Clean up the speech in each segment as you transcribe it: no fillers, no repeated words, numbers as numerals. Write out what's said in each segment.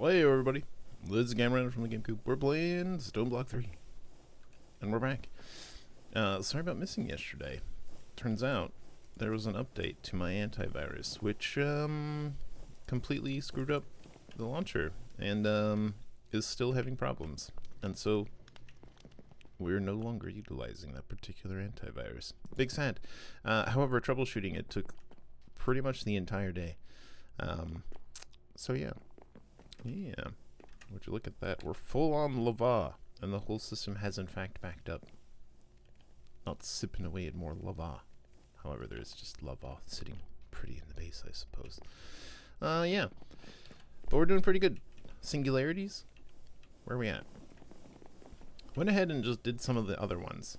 Hey everybody, this is Gamerator from TheGameCoop. We're playing Stoneblock3, and we're back. Sorry about missing yesterday. Turns out there was an update to my antivirus, which completely screwed up the launcher, and is still having problems. And so we're no longer utilizing that particular antivirus. Big sad. However, troubleshooting it took pretty much the entire day. So yeah. Yeah, would you look at that? We're full on lava, and the whole system has in fact backed up. Not sipping away at more lava. However, there's just lava sitting pretty in the base, I suppose. Yeah. But we're doing pretty good. Singularities? Where are we at? Went ahead and just did some of the other ones.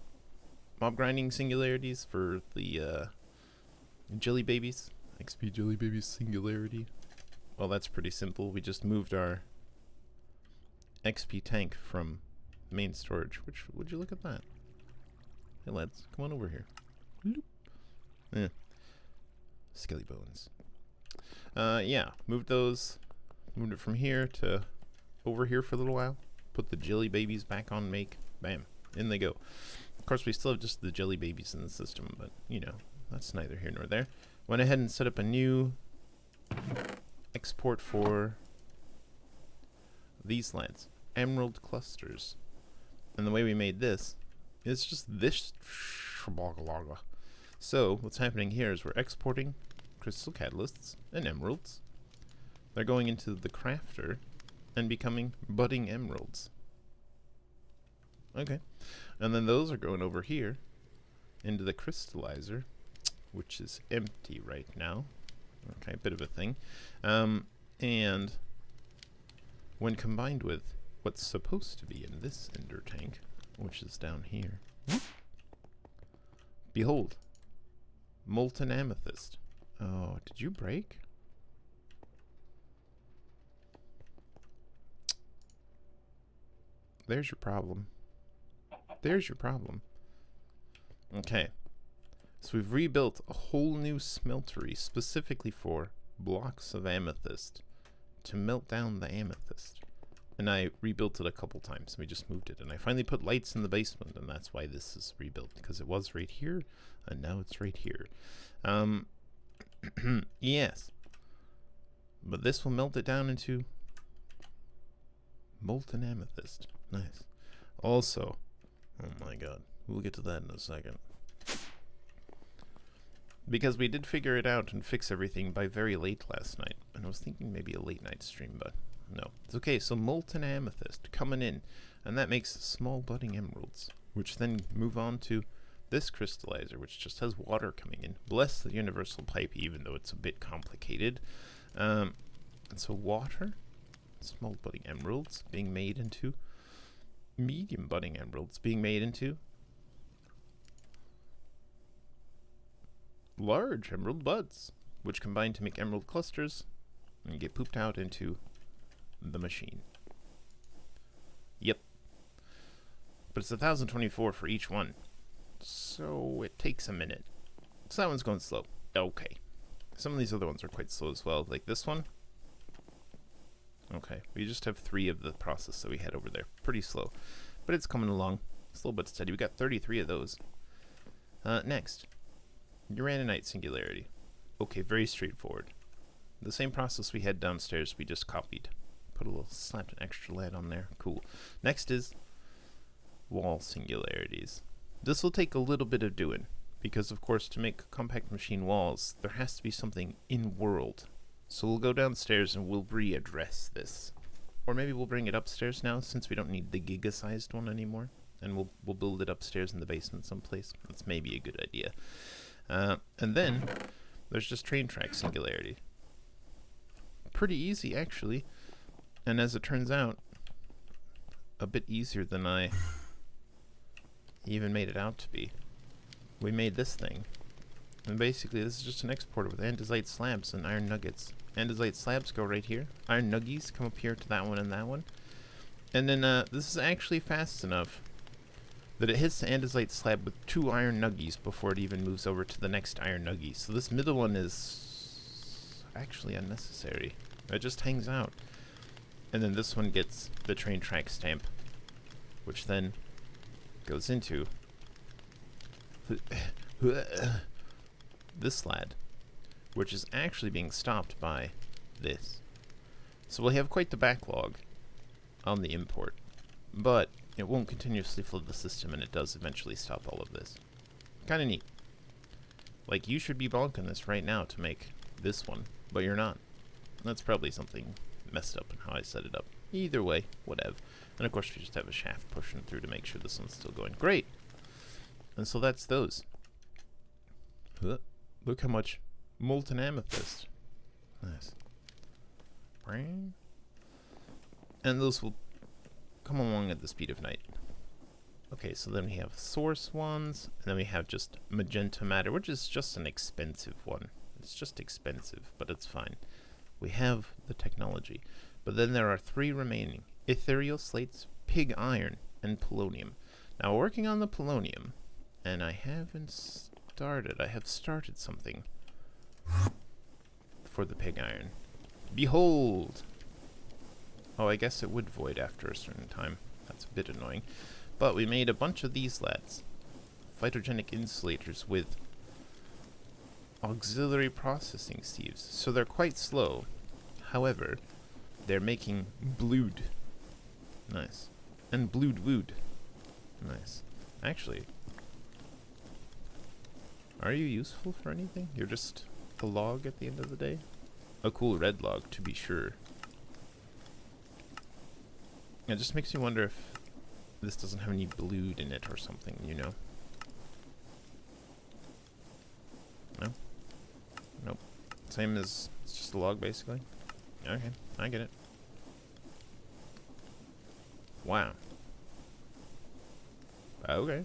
Mob grinding singularities for the jelly babies. XP jelly babies singularity. Well, that's pretty simple. We just moved our XP tank from main storage. Which, would you look at that? Hey lads, come on over here. Bloop. Skelly bones. Yeah, moved it from here to over here for a little while. Put the jelly babies back on make. Bam, in they go. Of course, we still have just the jelly babies in the system, but, you know, that's neither here nor there. Went ahead and set up a new export for these lands, emerald clusters, and the way we made this is just this. So what's happening here is we're exporting crystal catalysts and emeralds. They're going into the crafter and becoming budding emeralds. Okay, and then those are going over here into the crystallizer, which is empty right now. Okay, a bit of a thing. And when combined with what's supposed to be in this ender tank, which is down here, behold, molten amethyst. Oh, did you break? There's your problem. There's your problem. Okay. So we've rebuilt a whole new smeltery specifically for blocks of amethyst to melt down the amethyst. And I rebuilt it a couple times. We just moved it. And I finally put lights in the basement, and that's why this is rebuilt. Because it was right here, and now it's right here. Yes. But this will melt it down into molten amethyst. Nice. Also, oh my god, we'll get to that in a second. Because we did figure it out and fix everything by very late last night. And I was thinking maybe a late night stream, but no. It's okay, so molten amethyst coming in. And that makes small budding emeralds, which then move on to this crystallizer, which just has water coming in. Bless the universal pipe, even though it's a bit complicated. And so water, small budding emeralds being made into medium budding emeralds, being made into large emerald buds, which combine to make emerald clusters and get pooped out into the machine. Yep. But it's 1024 for each one, so it takes a minute. So that one's going slow. Okay. Some of these other ones are quite slow as well, like this one. Okay, we just have 3 of the process that we had over there. Pretty slow, but it's coming along, slow but steady. We got 33 of those. Next. Uraninite singularity. Okay, very straightforward. The same process we had downstairs, we just copied. Put a little, slapped an extra lead on there. Cool. Next is wall singularities. This will take a little bit of doing, because of course to make compact machine walls, there has to be something in-world. So we'll go downstairs and we'll readdress this. Or maybe we'll bring it upstairs now, since we don't need the giga-sized one anymore. And we'll build it upstairs in the basement someplace. That's maybe a good idea. And then there's just train track singularity. Pretty easy, actually. And as it turns out, a bit easier than I even made it out to be. We made this thing. And basically, this is just an exporter with andesite slabs and iron nuggets. Andesite slabs go right here. Iron nuggies come up here to that one and that one. And then this is actually fast enough that it hits the andesite slab with 2 iron nuggies before it even moves over to the next iron nuggie. So this middle one is actually unnecessary. It just hangs out. And then this one gets the train track stamp, which then goes into this lad, which is actually being stopped by this. So we'll have quite the backlog on the import, but it won't continuously flood the system, and it does eventually stop all of this. Kind of neat. Like, you should be bonking this right now to make this one, but you're not. That's probably something messed up in how I set it up. Either way, whatever. And of course we just have a shaft pushing through to make sure this one's still going. Great! And so that's those. Look how much molten amethyst. Nice. And those will come along at the speed of night. Okay, so then we have source ones, and then we have just magenta matter, which is just an expensive one. It's just expensive, but it's fine. We have the technology. But then there are 3 remaining: ethereal slates, pig iron, and polonium. Now we're working on the polonium, and I haven't started. I have started something for the pig iron. Behold! Oh, I guess it would void after a certain time. That's a bit annoying. But we made a bunch of these lads. Phytogenic insulators with auxiliary processing sieves. So they're quite slow. However, they're making blued. Nice. And blued wood. Nice. Actually, are you useful for anything? You're just a log at the end of the day? A cool red log, to be sure. It just makes me wonder if this doesn't have any blued in it or something, you know? No? Nope. Same as, it's just a log, basically? Okay, I get it. Wow. Okay.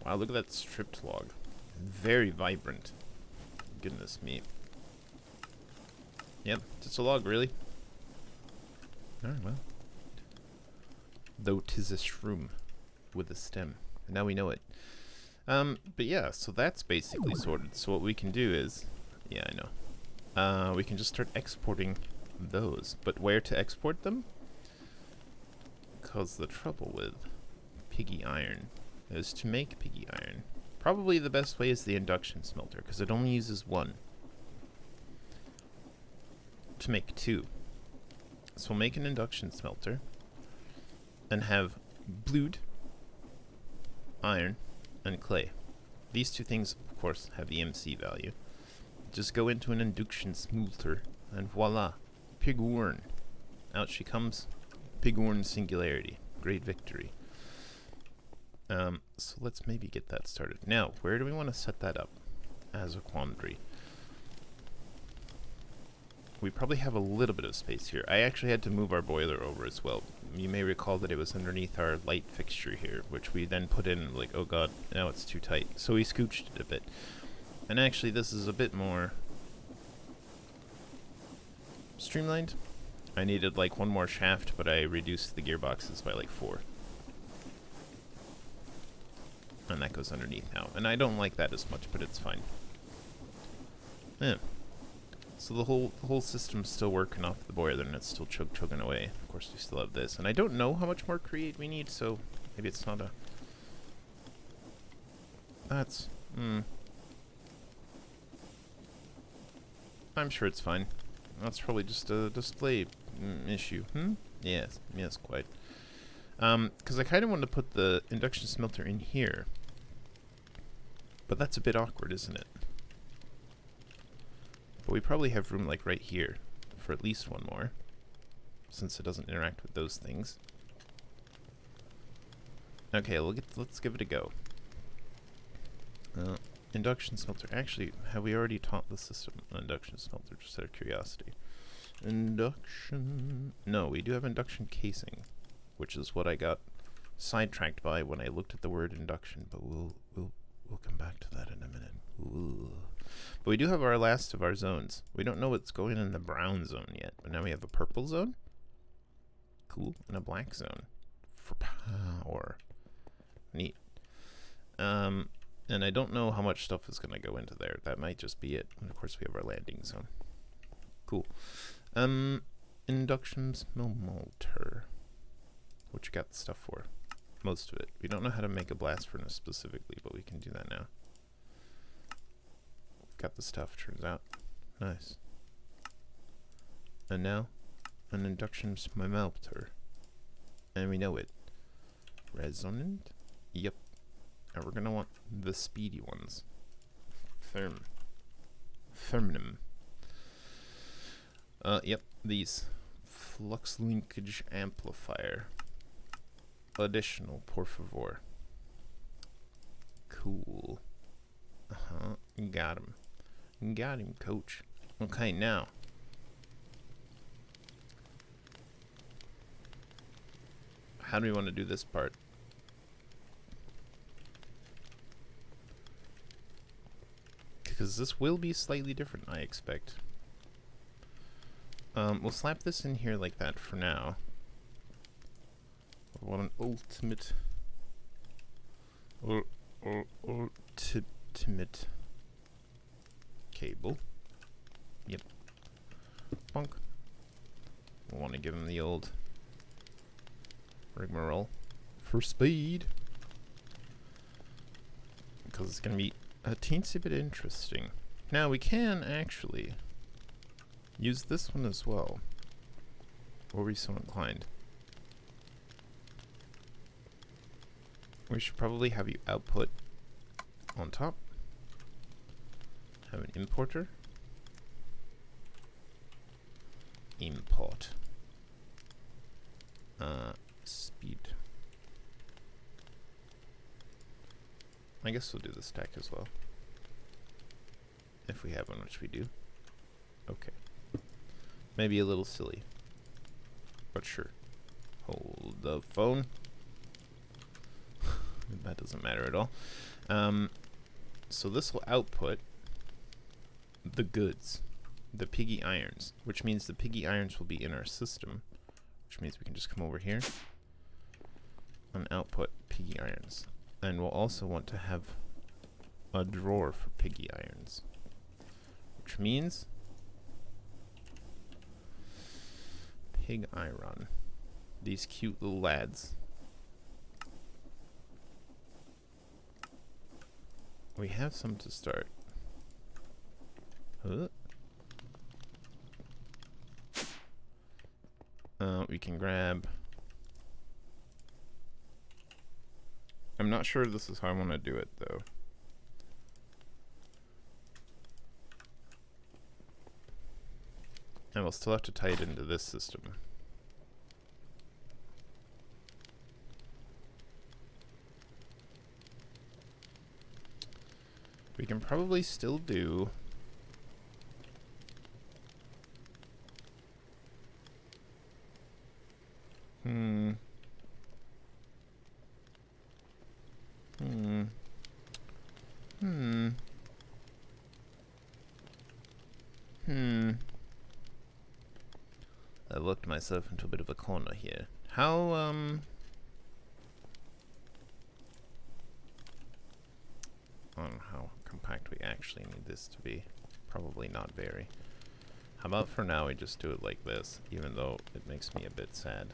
Wow, look at that stripped log. Very vibrant. Goodness me. Yep, just a log, really. Alright, well. Though 'tis a shroom with a stem. Now we know it. But yeah, so that's basically sorted. So what we can do is... Yeah, I know. We can just start exporting those. But where to export them? Because the trouble with piggy iron is to make piggy iron. Probably the best way is the induction smelter, because it only uses 1 to make 2. So we'll make an induction smelter and have blued, iron, and clay. These 2 things, of course, have EMC value. Just go into an induction smelter and voila, pigorn. Out she comes, pigorn singularity. Great victory. So let's maybe get that started. Now, where do we want to set that up as a quandary? We probably have a little bit of space here. I actually had to move our boiler over as well. You may recall that it was underneath our light fixture here, which we then put in, like, oh god, now it's too tight. So we scooched it a bit. And actually this is a bit more streamlined. I needed like 1 more shaft, but I reduced the gearboxes by like 4. And that goes underneath now. And I don't like that as much, but it's fine. Yeah. So the whole system's still working off the boiler, and it's still chugging away. Of course, we still have this. And I don't know how much more create we need, so maybe it's not a... That's... I'm sure it's fine. That's probably just a display issue. Yes, quite. Because I kind of wanted to put the induction smelter in here. But that's a bit awkward, isn't it? But we probably have room like right here for at least 1 more, since it doesn't interact with those things. Okay, let's give it a go. Induction smelter. Actually, have we already taught the system an induction smelter, just out of curiosity? Induction... No, we do have induction casing, which is what I got sidetracked by when I looked at the word induction, but we'll come back to that in a minute. Ooh. But we do have our last of our zones. We don't know what's going in the brown zone yet, but now we have a purple zone. Cool. And a black zone. For power. Neat. And I don't know how much stuff is going to go into there. That might just be it. And of course we have our landing zone. Cool. Induction smelter. What you got the stuff for? Most of it. We don't know how to make a blast furnace specifically, but we can do that now. Got the stuff, turns out. Nice. And now, an induction smelter. And we know it. Resonant? Yep. And we're gonna want the speedy ones. Therminum. Yep, these. Flux linkage amplifier. Additional, por favor. Cool. Got him. Got him, coach. Okay, now. How do we want to do this part? Because this will be slightly different, I expect. We'll slap this in here like that for now. I want an ultimate ultimate cable. Yep. Bonk. We'll want to give him the old rigmarole for speed, because it's going to be a teensy bit interesting. Now we can actually use this one as well. Were we so inclined? We should probably have you output on top. Have an importer. Import. Speed. I guess we'll do the stack as well. If we have one, which we do. Okay. Maybe a little silly. But sure. Hold the phone. That doesn't matter at all. So this will output the goods. The piggy irons. Which means the piggy irons will be in our system. Which means we can just come over here and output piggy irons. And we'll also want to have a drawer for piggy irons. Which means pig iron. These cute little lads. We have some to start. We can grab... I'm not sure this is how I want to do it, though. And we'll still have to tie it into this system. We can probably still do... I looked myself into a bit of a corner here. How, I don't know how compact we actually need this to be. Probably not very. How about for now we just do it like this, even though it makes me a bit sad.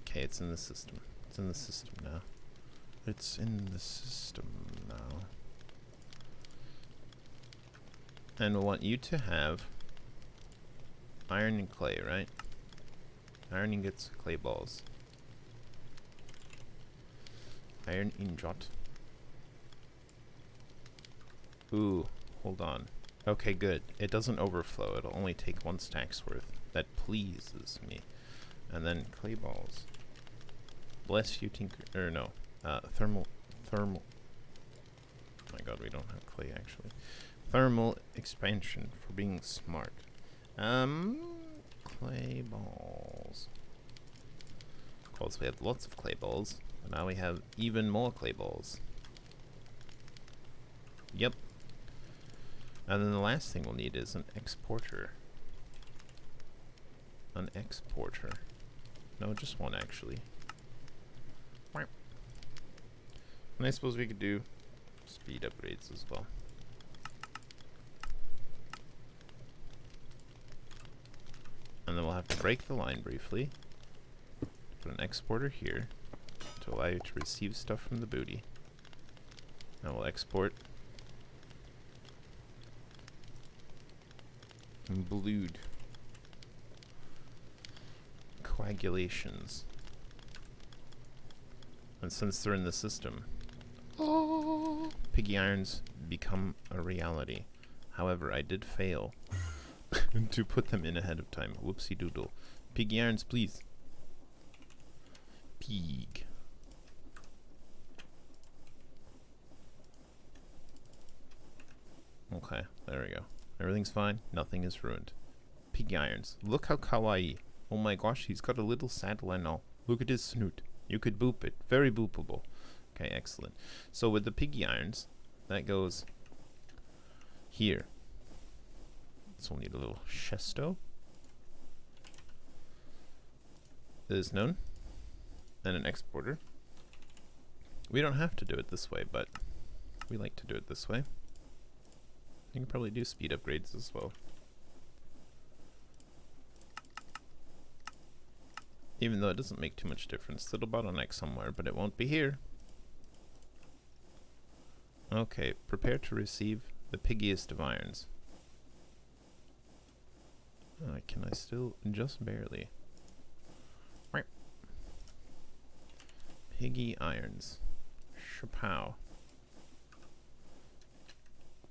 Okay, it's in the system. It's in the system now. It's in the system now. And we'll want you to have iron and clay, right? Iron ingots, clay balls. Iron ingot. Ooh, hold on. Okay, good. It doesn't overflow. It'll only take 1 stack's worth. That pleases me. And then clay balls. Bless you, Tinker. Or no. Thermal. Oh my god, we don't have clay actually. Thermal expansion for being smart. Clay balls. Of course, we have lots of clay balls. But now we have even more clay balls. Yep. And then the last thing we'll need is an exporter. An exporter. No, just one actually. And I suppose we could do speed upgrades as well. And then we'll have to break the line briefly. Put an exporter here to allow you to receive stuff from the booty. Now we'll export blued coagulations. And since they're in the system, piggy irons become a reality. However, I did fail to put them in ahead of time. Whoopsie doodle. Piggy irons, please. Pig. Okay, there we go. Everything's fine. Nothing is ruined. Piggy irons. Look how kawaii. Oh my gosh, he's got a little saddle and all. Look at his snoot. You could boop it. Very boopable. Okay, excellent. So with the piggy irons, that goes here. So we'll need a little chesto. Is known. And an exporter. We don't have to do it this way, but we like to do it this way. You can probably do speed upgrades as well. Even though it doesn't make too much difference. It'll bottleneck somewhere, but it won't be here. Okay, prepare to receive the piggiest of irons. Can I still? Just barely. Piggy irons. Chapow.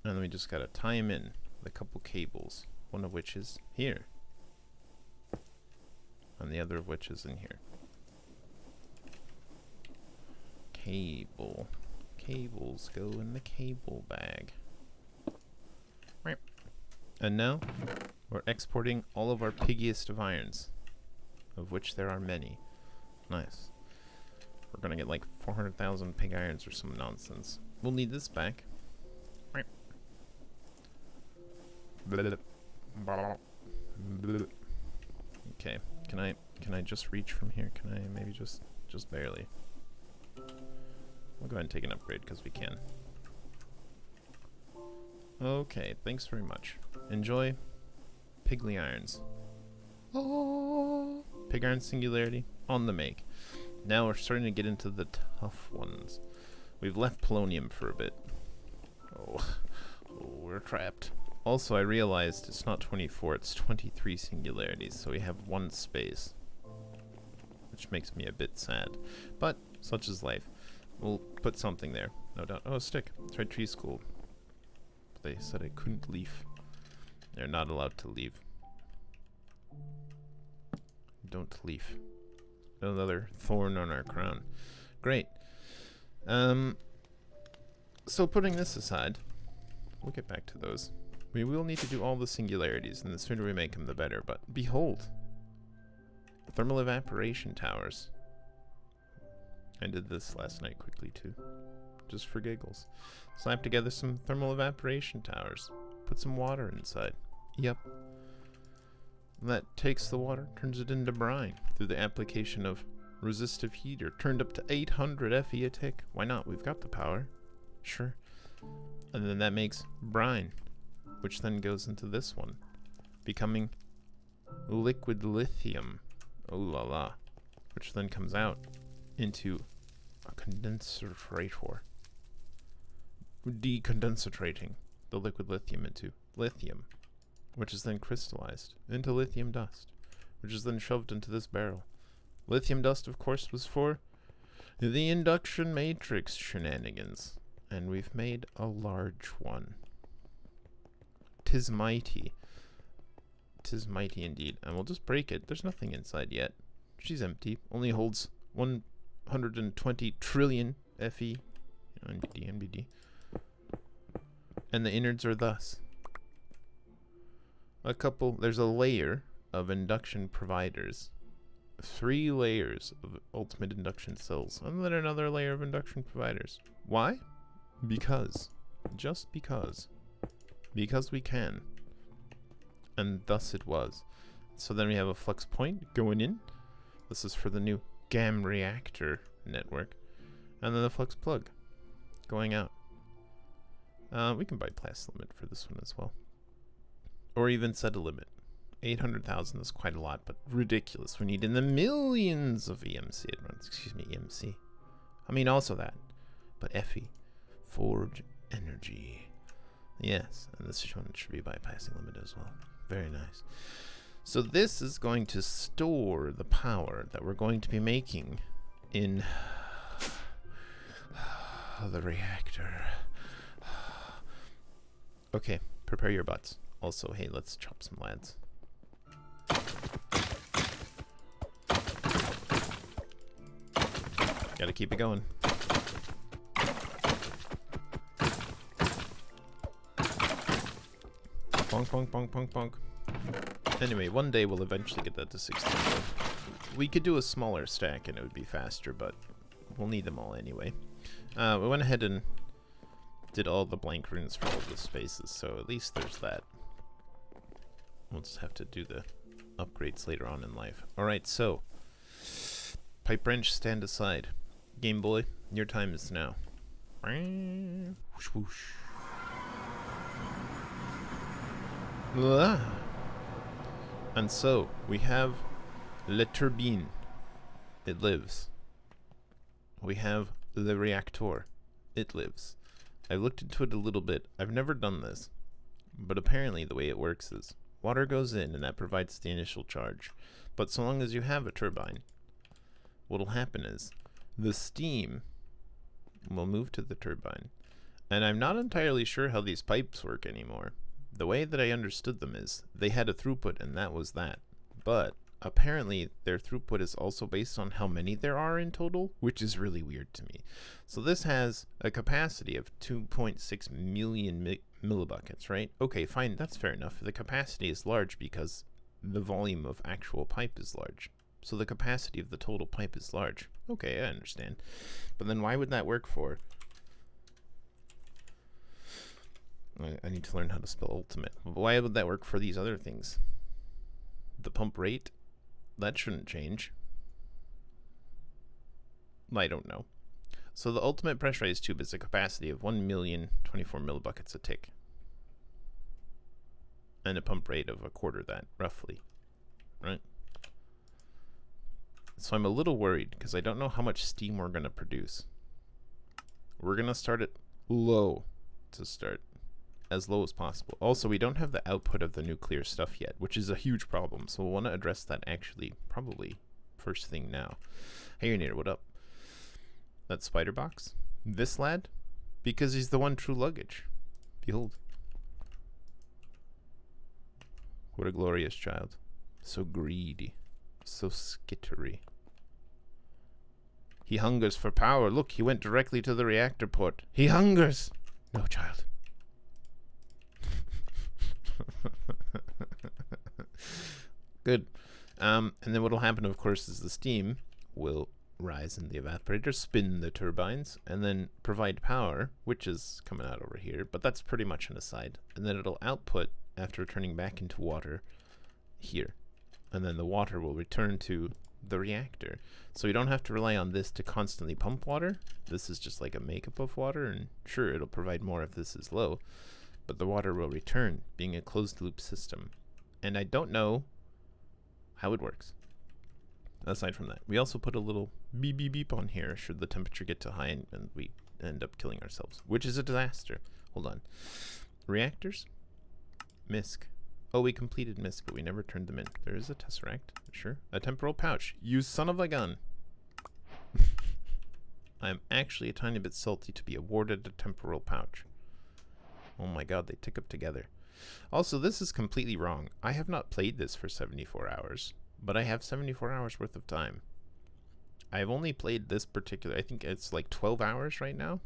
And then we just gotta tie them in with a couple cables. One of which is here. And the other of which is in here. Cable. Cables go in the cable bag. Right. And now we're exporting all of our piggiest of irons, of which there are many. Nice. We're gonna get like 400,000 pig irons or some nonsense. We'll need this back. Right. Okay. Can I just reach from here? Can I maybe just barely? We'll go ahead and take an upgrade because we can. Okay, thanks very much. Enjoy Piggly Irons. Oh, Pig Iron Singularity on the make. Now we're starting to get into the tough ones. We've left Polonium for a bit. Oh, we're trapped. Also, I realized it's not 24, it's 23 singularities, so we have one space. Which makes me a bit sad. But, such is life. We'll put something there, no doubt. Oh, a stick. Tried tree school. But they said I couldn't leave. They're not allowed to leave. Don't leave. Another thorn on our crown. Great. So putting this aside, we'll get back to those. We will need to do all the singularities, and the sooner we make them, the better. But behold, thermal evaporation towers. I did this last night quickly too, just for giggles. Slap together some thermal evaporation towers. Put some water inside. Yep. That takes the water, turns it into brine through the application of resistive heater, turned up to 800 FE a tick. Why not? We've got the power. Sure. And then that makes brine, which then goes into this one, becoming liquid lithium. Oh la la. Which then comes out into a condensator. Decondensating the liquid lithium into lithium, which is then crystallized into lithium dust, which is then shoved into this barrel. Lithium dust, of course, was for the induction matrix shenanigans, and we've made a large one. 'Tis mighty. 'Tis mighty indeed. And we'll just break it. There's nothing inside yet. She's empty. Only holds 120 trillion FE. NBD. And the innards are thus. There's a layer of induction providers. 3 layers of ultimate induction cells. And then another layer of induction providers. Why? Because. Just because. Because we can. And thus it was. So then we have a flux point going in. This is for the new GAM Reactor network. And then the flux plug going out. We can bypass limit for this one as well. Or even set a limit. 800,000 is quite a lot, but ridiculous. We need in the millions of EMC it runs. Excuse me, EMC. I mean also that. But FE. Forge Energy. Yes, and this one should be bypassing limit as well. Very nice. So this is going to store the power that we're going to be making in the reactor. Okay, prepare your butts. Also, hey, let's chop some lads. Gotta keep it going. Bonk, bonk, bonk, bonk, bonk. Anyway, one day we'll eventually get that to 16. We could do a smaller stack and it would be faster, but we'll need them all anyway. We went ahead and did all the blank runes for all the spaces, so at least there's that. We'll just have to do the upgrades later on in life. Alright, so pipe wrench, stand aside. Game Boy, your time is now. Whoosh, whoosh. And so we have Le Turbine. It lives. We have the Reactor. It lives. I looked into it a little bit. I've never done this, but apparently the way it works is water goes in and that provides the initial charge. But so long as you have a turbine, what'll happen is the steam will move to the turbine. And I'm not entirely sure how these pipes work anymore. The way that I understood them is they had a throughput and that was that. But apparently their throughput is also based on how many there are in total, which is really weird to me. So this has a capacity of 2.6 million millibuckets, right? Okay, fine, that's fair enough. The capacity is large because the volume of actual pipe is large. So the capacity of the total pipe is large. Okay, I understand. But then why would that work for? I need to learn how to spell ultimate. But why would that work for these other things? The pump rate? That shouldn't change. I don't know. So the ultimate pressurized tube is a capacity of 1,024,000 millibuckets a tick. And a pump rate of a quarter that, roughly. Right? So I'm a little worried because I don't know how much steam we're going to produce. We're going to start it low to start. As low as possible. Also, we don't have the output of the nuclear stuff yet, which is a huge problem. So we'll want to address that actually probably first thing now. Hey, Urinator, what up? That spider box? This lad? Because he's the one true luggage. Behold. What a glorious child. So greedy. So skittery. He hungers for power. Look, he went directly to the reactor port. He hungers! No, child. Good. And then what will happen, of course, is the steam will rise in the evaporator, spin the turbines, and then provide power, which is coming out over here, but that's pretty much an aside. And then it'll output after turning back into water here. And then the water will return to the reactor. So you don't have to rely on this to constantly pump water. This is just like a makeup of water, and sure, it'll provide more if this is low. But the water will return, being a closed loop system. And I don't know how it works. Aside from that, we also put a little beep beep beep on here should the temperature get too high and we end up killing ourselves, which is a disaster. Hold on. Reactors? MISC. Oh, we completed MISC, but we never turned them in. There is a tesseract, sure. A temporal pouch. You son of a gun. I'm actually a tiny bit salty to be awarded a temporal pouch. Oh my god, they tick up together. Also, this is completely wrong. I have not played this for 74 hours, but I have 74 hours worth of time. I've only played this particular, I think it's like 12 hours right now.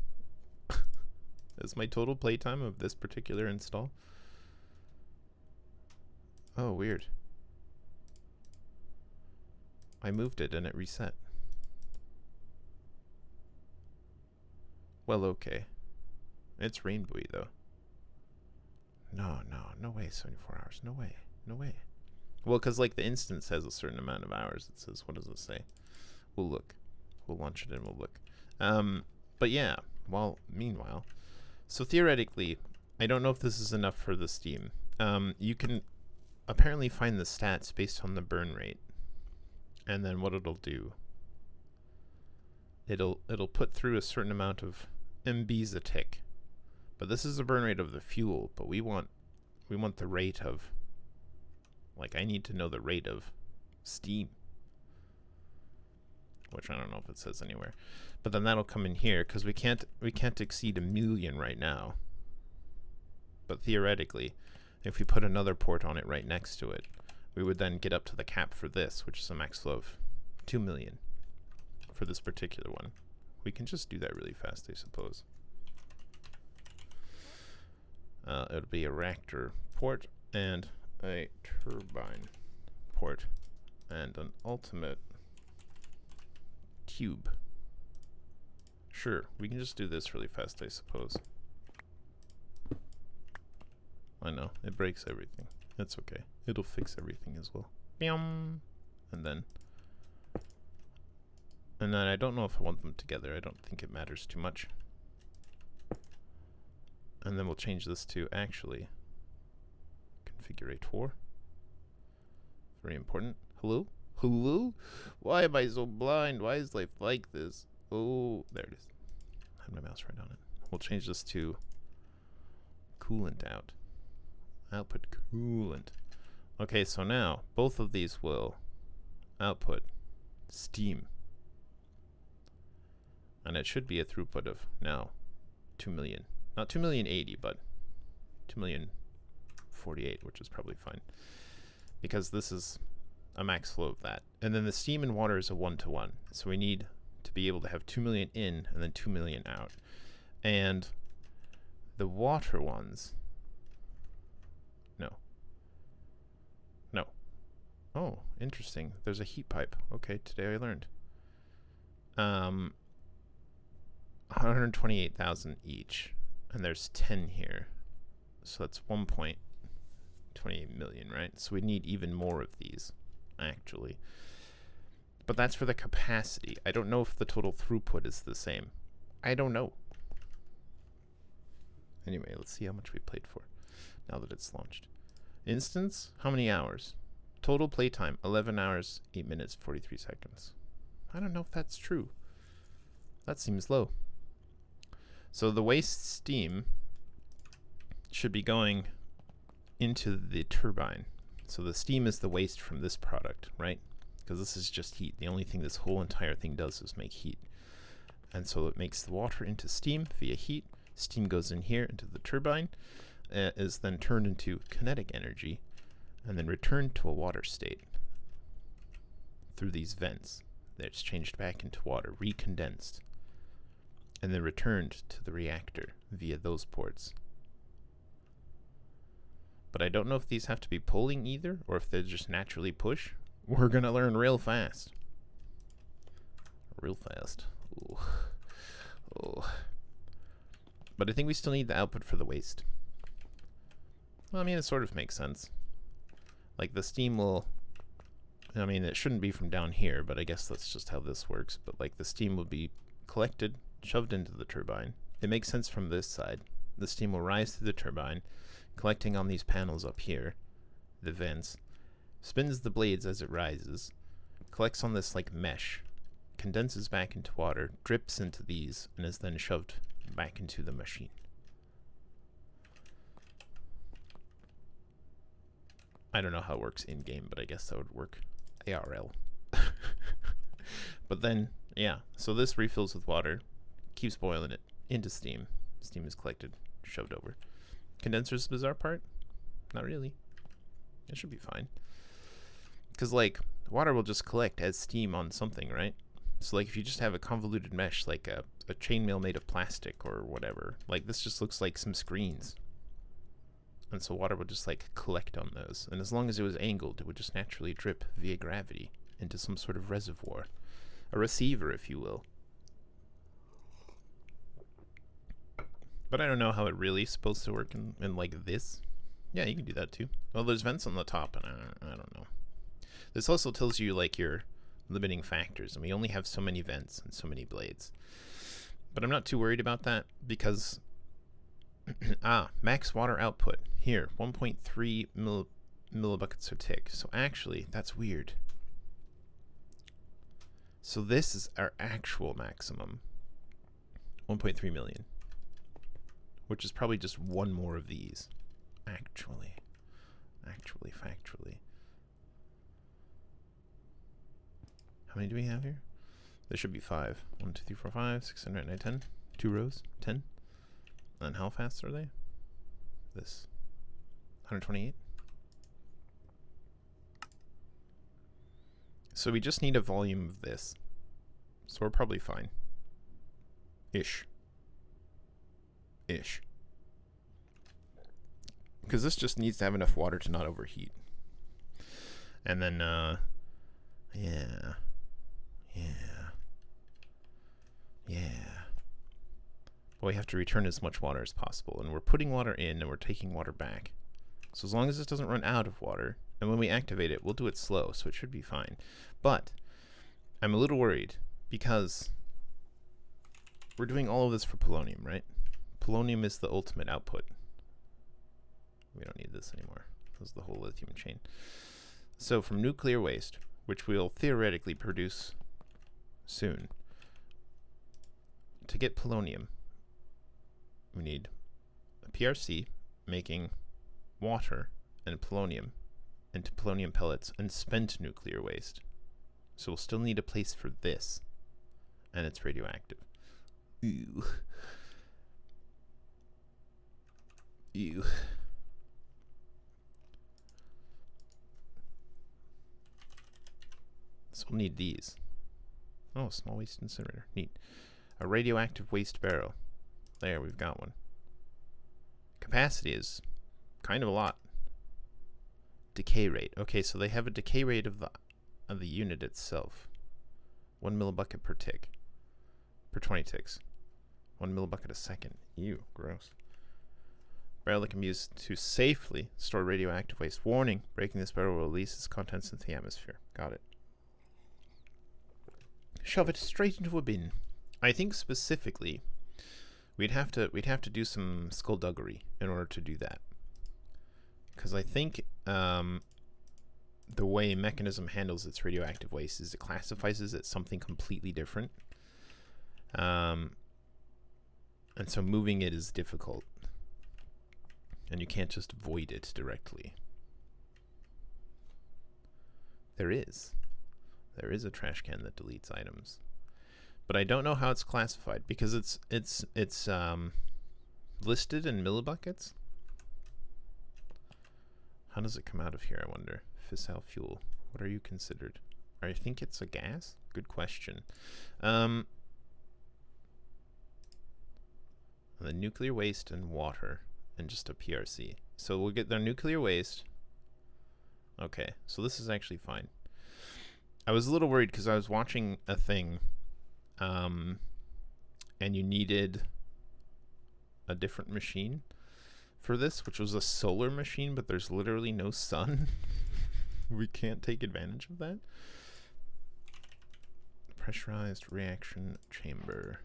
That's my total playtime of this particular install. Oh, weird. I moved it and it reset. Well, okay. It's rainbowy though. No way, 74 hours. No way. Well, because like the instance has a certain amount of hours. It says, what does it say? We'll look. We'll launch it and we'll look. But yeah, well, meanwhile, so theoretically, I don't know if this is enough for the Steam. You can apparently find the stats based on the burn rate. And then what it'll do, it'll put through a certain amount of MBs a tick. But this is the burn rate of the fuel, but we want the rate of, like, I need to know the rate of Steam, which I don't know if it says anywhere. But then that'll come in here because we can't exceed 1 million right now. But theoretically, if we put another port on it right next to it, we would then get up to the cap for this, which is a max flow of 2 million for this particular one. We can just do that really fast, I suppose. It'll be a reactor port and a turbine port and an ultimate tube. Sure, we can just do this really fast, I suppose. I know, it breaks everything. That's okay. It'll fix everything as well. And then I don't know if I want them together. I don't think it matters too much. And then we'll change this to actually configurator. Very important. Hello? Hello? Why am I so blind? Why is life like this? Oh, there it is. I have my mouse right on it. We'll change this to coolant out. Output coolant. Okay, so now both of these will output steam. And it should be a throughput of now 2 million. Not 2,000,080, but 2,000,048, which is probably fine. Because this is a max flow of that. And then the steam and water is a 1-to-1. So we need to be able to have 2 million in and then 2 million out. And the water ones, no. Oh, interesting. There's a heat pipe. Okay, today I learned. 128,000 each. And there's 10 here. So that's 1.28 million, right? So we need even more of these, actually. But that's for the capacity. I don't know if the total throughput is the same. I don't know. Anyway, let's see how much we played for now that it's launched. Instance, how many hours? Total playtime, 11 hours, 8 minutes, 43 seconds. I don't know if that's true. That seems low. So the waste steam should be going into the turbine. So the steam is the waste from this product, right? Because this is just heat. The only thing this whole entire thing does is make heat. And so it makes the water into steam via heat. Steam goes in here into the turbine, is then turned into kinetic energy, and then returned to a water state through these vents. That's changed back into water, recondensed, and then returned to the reactor via those ports. But I don't know if these have to be pulling either, or if they just naturally push. We're gonna learn real fast. Real fast. Ooh. Oh. But I think we still need the output for the waste. Well, I mean, it sort of makes sense. Like, the steam will... I mean, it shouldn't be from down here, but I guess that's just how this works. But, like, the steam will be collected, shoved into the turbine. It makes sense from this side. The steam will rise through the turbine, collecting on these panels up here, the vents, spins the blades as it rises, collects on this, like, mesh, condenses back into water, drips into these, and is then shoved back into the machine. I don't know how it works in-game, but I guess that would work ARL. But then, yeah, so this refills with water, keeps boiling it into steam. Steam is collected, shoved over. Condenser's the bizarre part? Not really. It should be fine. Because, like, water will just collect as steam on something, right? So, like, if you just have a convoluted mesh, like a chainmail made of plastic or whatever, like, this just looks like some screens. And so water would just, like, collect on those. And as long as it was angled, it would just naturally drip via gravity into some sort of reservoir. A receiver, if you will. But I don't know how it really is supposed to work in like, this. Yeah, you can do that, too. Well, there's vents on the top, and I don't know. This also tells you like your limiting factors, and we only have so many vents and so many blades. But I'm not too worried about that because max water output here, 1.3 millibuckets per tick. So actually, that's weird. So this is our actual maximum, 1.3 million, which is probably just one more of these. Actually, factually. How many do we have here? There should be 5. 1, 2, 3, 4, 5, 6, 7, 8, 9, 10. 2 rows, 10. And how fast are they? This, 128. So we just need a volume of this. So we're probably fine. Ish. Because this just needs to have enough water to not overheat. And then, yeah. But we have to return as much water as possible. And we're putting water in and we're taking water back. So as long as this doesn't run out of water, and when we activate it, we'll do it slow, so it should be fine. But I'm a little worried because we're doing all of this for polonium, right? Polonium is the ultimate output. We don't need this anymore. This is the whole lithium chain. So from nuclear waste, which we'll theoretically produce soon, to get polonium, we need a PRC making water and polonium into polonium pellets and spent nuclear waste. So we'll still need a place for this, and it's radioactive. Ew. So we'll need these. Oh, small waste incinerator. Neat. A radioactive waste barrel. There, we've got one. Capacity is kind of a lot. Decay rate. Okay, so they have a decay rate of the unit itself. 1 millibucket per tick. Per 20 ticks. 1 millibucket a second. Ew, gross. Barrel that can be used to safely store radioactive waste. Warning, breaking this barrel will release its contents into the atmosphere. Got it. Shove it straight into a bin. I think specifically we'd have to do some skullduggery in order to do that. Because I think the way Mechanism handles its radioactive waste is it classifies it as something completely different. And so moving it is difficult. And you can't just void it directly. There is a trash can that deletes items. But I don't know how it's classified because it's listed in millibuckets. How does it come out of here, I wonder? Fissile fuel. What are you considered? I think it's a gas? Good question. The nuclear waste and water and just a PRC. So we'll get their nuclear waste. Okay, so this is actually fine. I was a little worried because I was watching a thing and you needed a different machine for this, which was a solar machine, but there's literally no sun. We can't take advantage of that. Pressurized reaction chamber.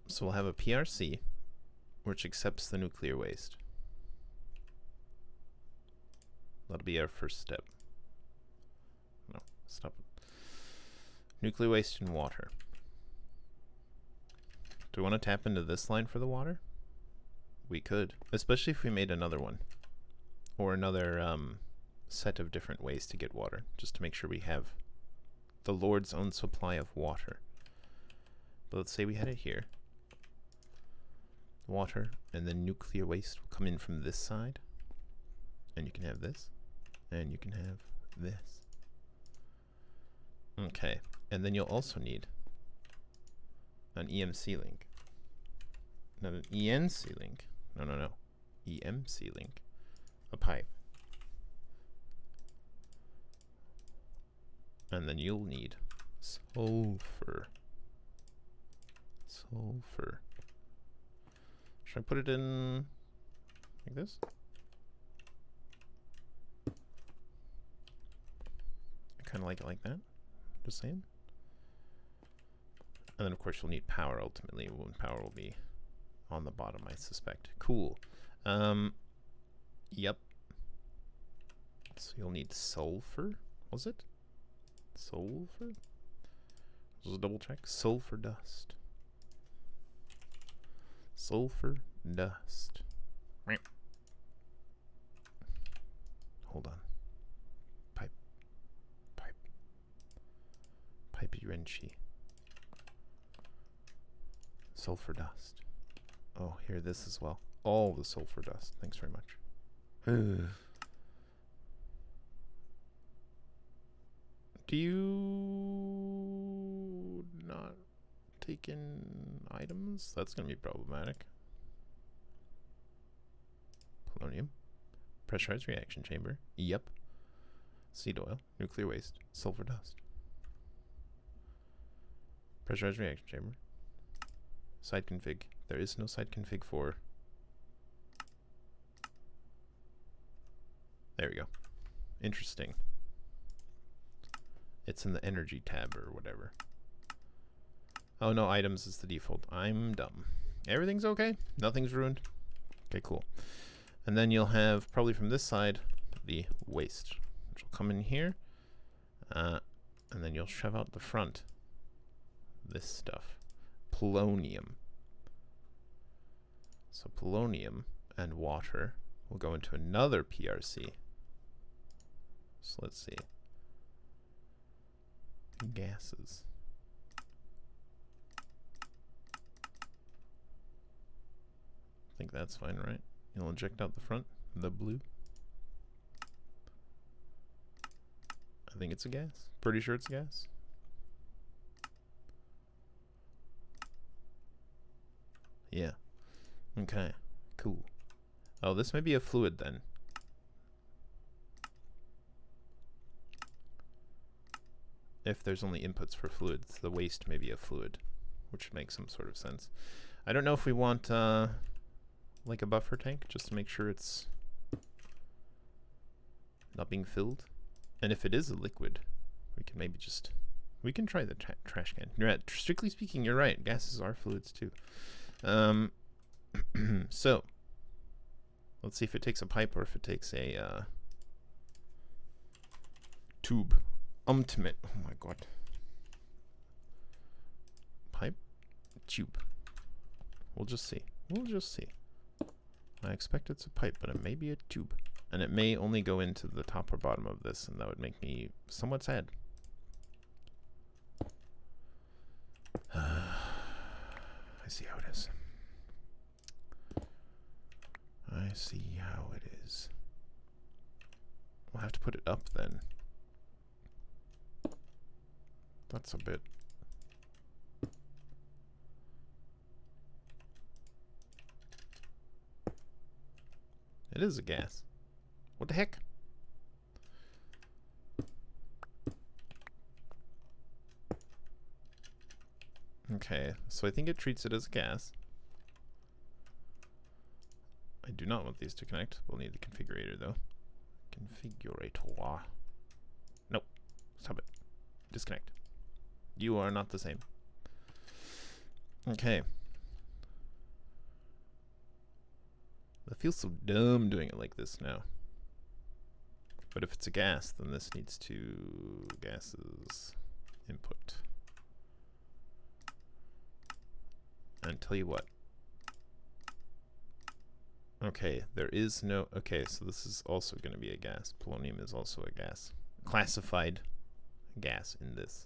So we'll have a PRC, which accepts the nuclear waste. That'll be our first step. No, stop it. Nuclear waste and water. Do we want to tap into this line for the water? We could, especially if we made another one. Or another set of different ways to get water, just to make sure we have the Lord's own supply of water. But let's say we had it here. Water, and then nuclear waste will come in from this side. And you can have this. And you can have this. Okay, and then you'll also need an EMC link. Not an ENC link. No. EMC link. A pipe. And then you'll need sulfur. Should I put it in like this? I kind of like it like that. Just saying. And then, of course, you'll need power ultimately. When power will be on the bottom, I suspect. Cool. Yep. So you'll need sulfur. Was it? Sulfur? Let's double check. Sulfur dust. Sulfur dust. Hold on. Pipe. Pipe. Pipey wrenchy. Sulfur dust. Oh, here, this as well. All the sulfur dust. Thanks very much. Do you not take in items? That's going to be problematic. Polonium. Pressurized reaction chamber. Yep. Seed oil. Nuclear waste. Sulfur dust. Pressurized reaction chamber. Side config. There is no side config for. There we go. Interesting. It's in the energy tab or whatever. Oh no, items is the default. I'm dumb. Everything's okay. Nothing's ruined. Okay, cool. And then you'll have, probably from this side, the waste, which will come in here. And then you'll shove out the front this stuff. Polonium. So polonium and water will go into another PRC. So let's see. Gases. I think that's fine, right? You'll inject out the front, the blue. I think it's a gas. Pretty sure it's a gas. Yeah. Okay. Cool. Oh, this may be a fluid then. If there's only inputs for fluids, the waste may be a fluid, which would make some sort of sense. I don't know if we want like a buffer tank, just to make sure it's not being filled. And if it is a liquid, we can maybe just, we can try the trash can. You're right. Strictly speaking, you're right. Gases are fluids too. So, let's see if it takes a pipe or if it takes a tube. Ultimate. Oh my god. Pipe? Tube. We'll just see. We'll just see. I expect it's a pipe, but it may be a tube. And it may only go into the top or bottom of this, and that would make me somewhat sad. I see how it is. I see how it is. We'll have to put it up then. That's a bit. It is a gas. What the heck? Okay, so I think it treats it as a gas. I do not want these to connect. We'll need the configurator though. Configurator. Nope. Stop it. Disconnect. You are not the same. Okay. It feels so dumb doing it like this now. But if it's a gas, then this needs to gases input. And tell you what. Okay, there is no. Okay, so this is also going to be a gas. Polonium is also a gas. Classified gas in this.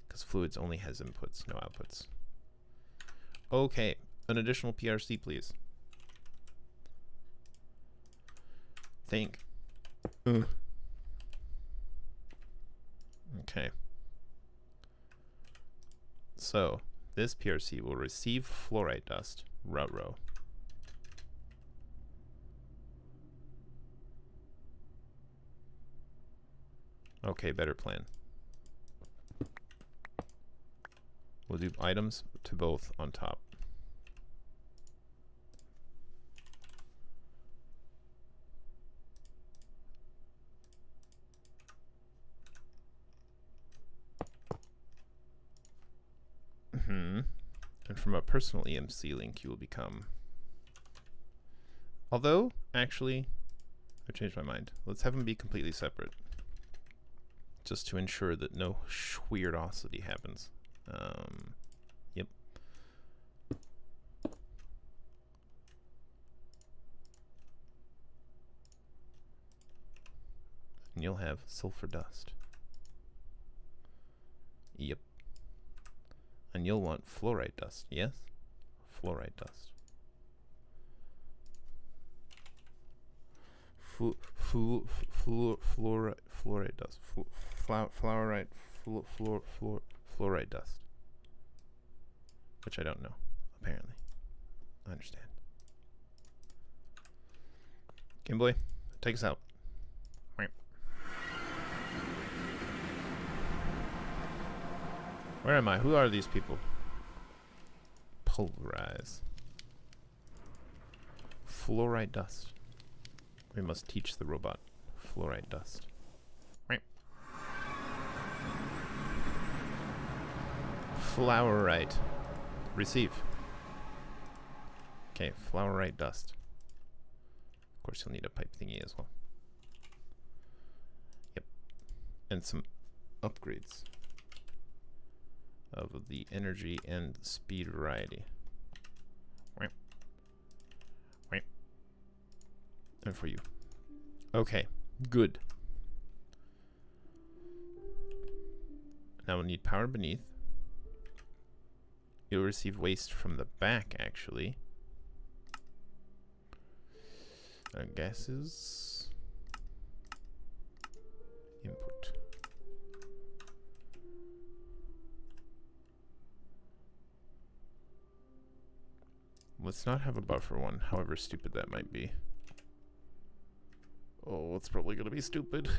Because fluids only has inputs, no outputs. Okay, an additional PRC, please. Think. Okay. So, this PRC will receive fluorite dust, row. Okay, better plan. We'll do items to both on top. And from a personal EMC link, you will become... Although, actually, I've changed my mind. Let's have them be completely separate, just to ensure that no weirdosity happens. Yep. And you'll have sulfur dust. Yep. And you'll want fluoride dust, yes? Fluoride dust. Fluoride dust. Fluoride dust. Which I don't know, apparently. I understand. Game Boy, take us out. Where am I? Who are these people? Polarize. Fluoride dust. We must teach the robot fluoride dust. Fluorite. Receive. Okay, fluoride dust. Of course, you'll need a pipe thingy as well. Yep. And some upgrades of the energy and speed variety. And for you. Okay, good. Now we'll need power beneath. You'll receive waste from the back, actually. Gases. Input. Let's not have a buffer one, however stupid that might be. Oh, it's probably going to be stupid.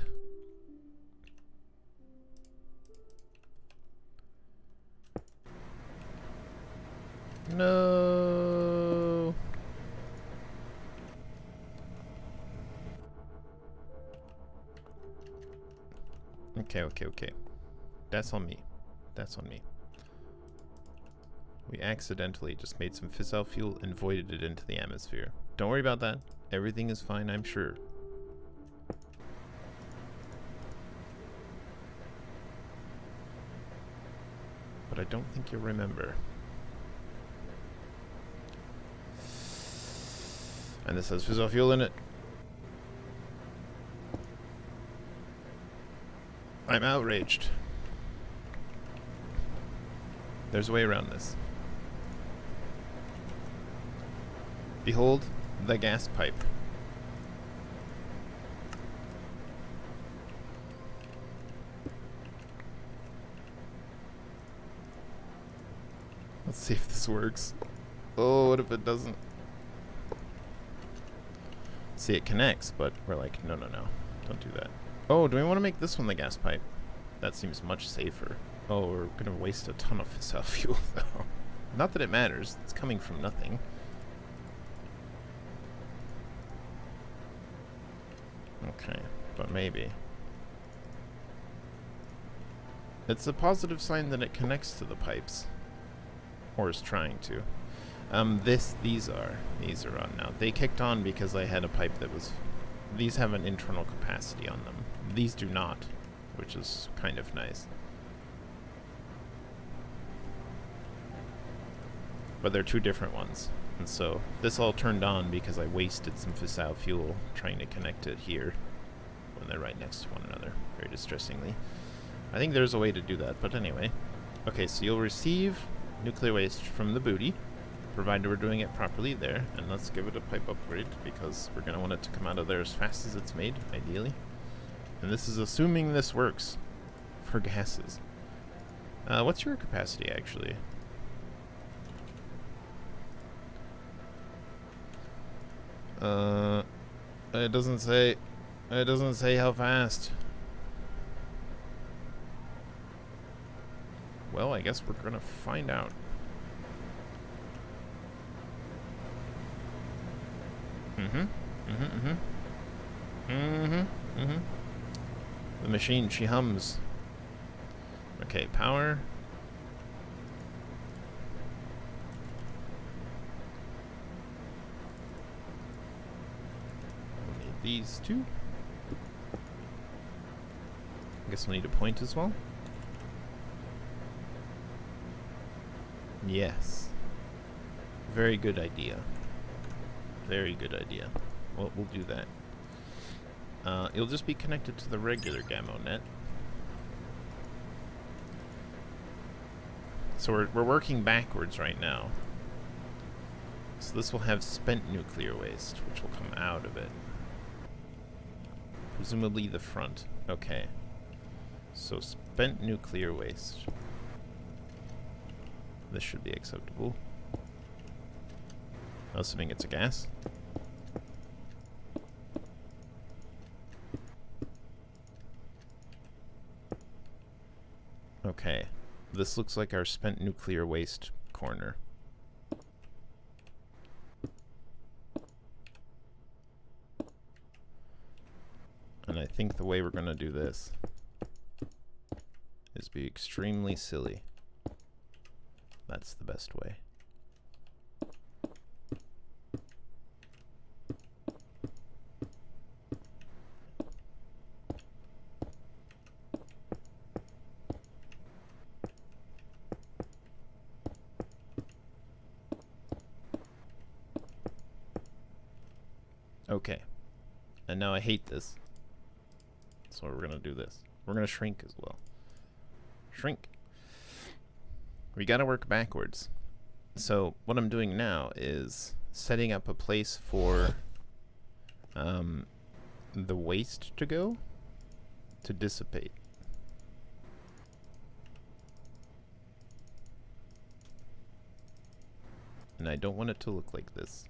No. Okay. That's on me. That's on me. We accidentally just made some fissile fuel and voided it into the atmosphere. Don't worry about that. Everything is fine, I'm sure. But I don't think you'll remember. And this has fissile fuel in it. I'm outraged. There's a way around this. Behold the gas pipe. Let's see if this works. Oh, what if it doesn't? See, it connects, but we're like, no, don't do that. Oh, do we want to make this one the gas pipe? That seems much safer. Oh, we're gonna waste a ton of fissile fuel, though. Not that it matters, it's coming from nothing. Okay, but maybe. It's a positive sign that it connects to the pipes. Or is trying to. These are on now. They kicked on because I had a pipe that was... These have an internal capacity on them. These do not, which is kind of nice. But they're two different ones. And so this all turned on because I wasted some fissile fuel trying to connect it here when they're right next to one another, very distressingly. I think there's a way to do that, but anyway. Okay, so you'll receive nuclear waste from the booty, provided we're doing it properly there. And let's give it a pipe upgrade because we're going to want it to come out of there as fast as it's made, ideally. And this is assuming this works for gases. What's your capacity, actually? It doesn't say. It doesn't say how fast. Well, I guess we're gonna find out. The machine, she hums. Okay, power. these two. I guess we'll need a point as well. Yes. Very good idea. Very good idea. Well, we'll do that. It'll just be connected to the regular Gammo net. So we're working backwards right now. So this will have spent nuclear waste, which will come out of it. Presumably the front. Okay. So spent nuclear waste. This should be acceptable. Assuming it's a gas. Okay. This looks like our spent nuclear waste corner. And I think the way we're going to do this is be extremely silly. That's the best way. Okay. And now I hate this. So we're gonna do this. We're gonna shrink as well. Shrink. We gotta work backwards. So what I'm doing now is setting up a place for the waste to go, to dissipate. And I don't want it to look like this.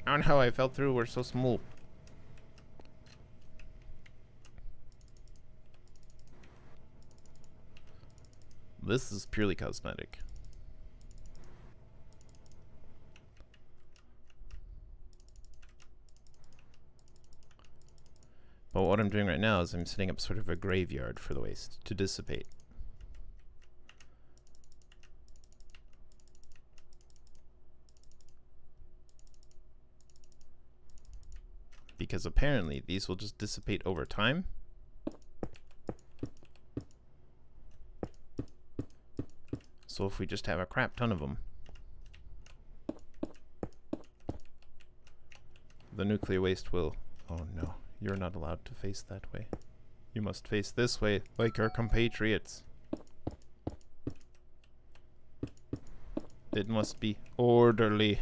I don't know how I fell through, we're so small. This is purely cosmetic. But what I'm doing right now is I'm setting up sort of a graveyard for the waste to dissipate. Because apparently these will just dissipate over time. So if we just have a crap ton of them, the nuclear waste will... Oh no, you're not allowed to face that way. You must face this way, like our compatriots. It must be orderly.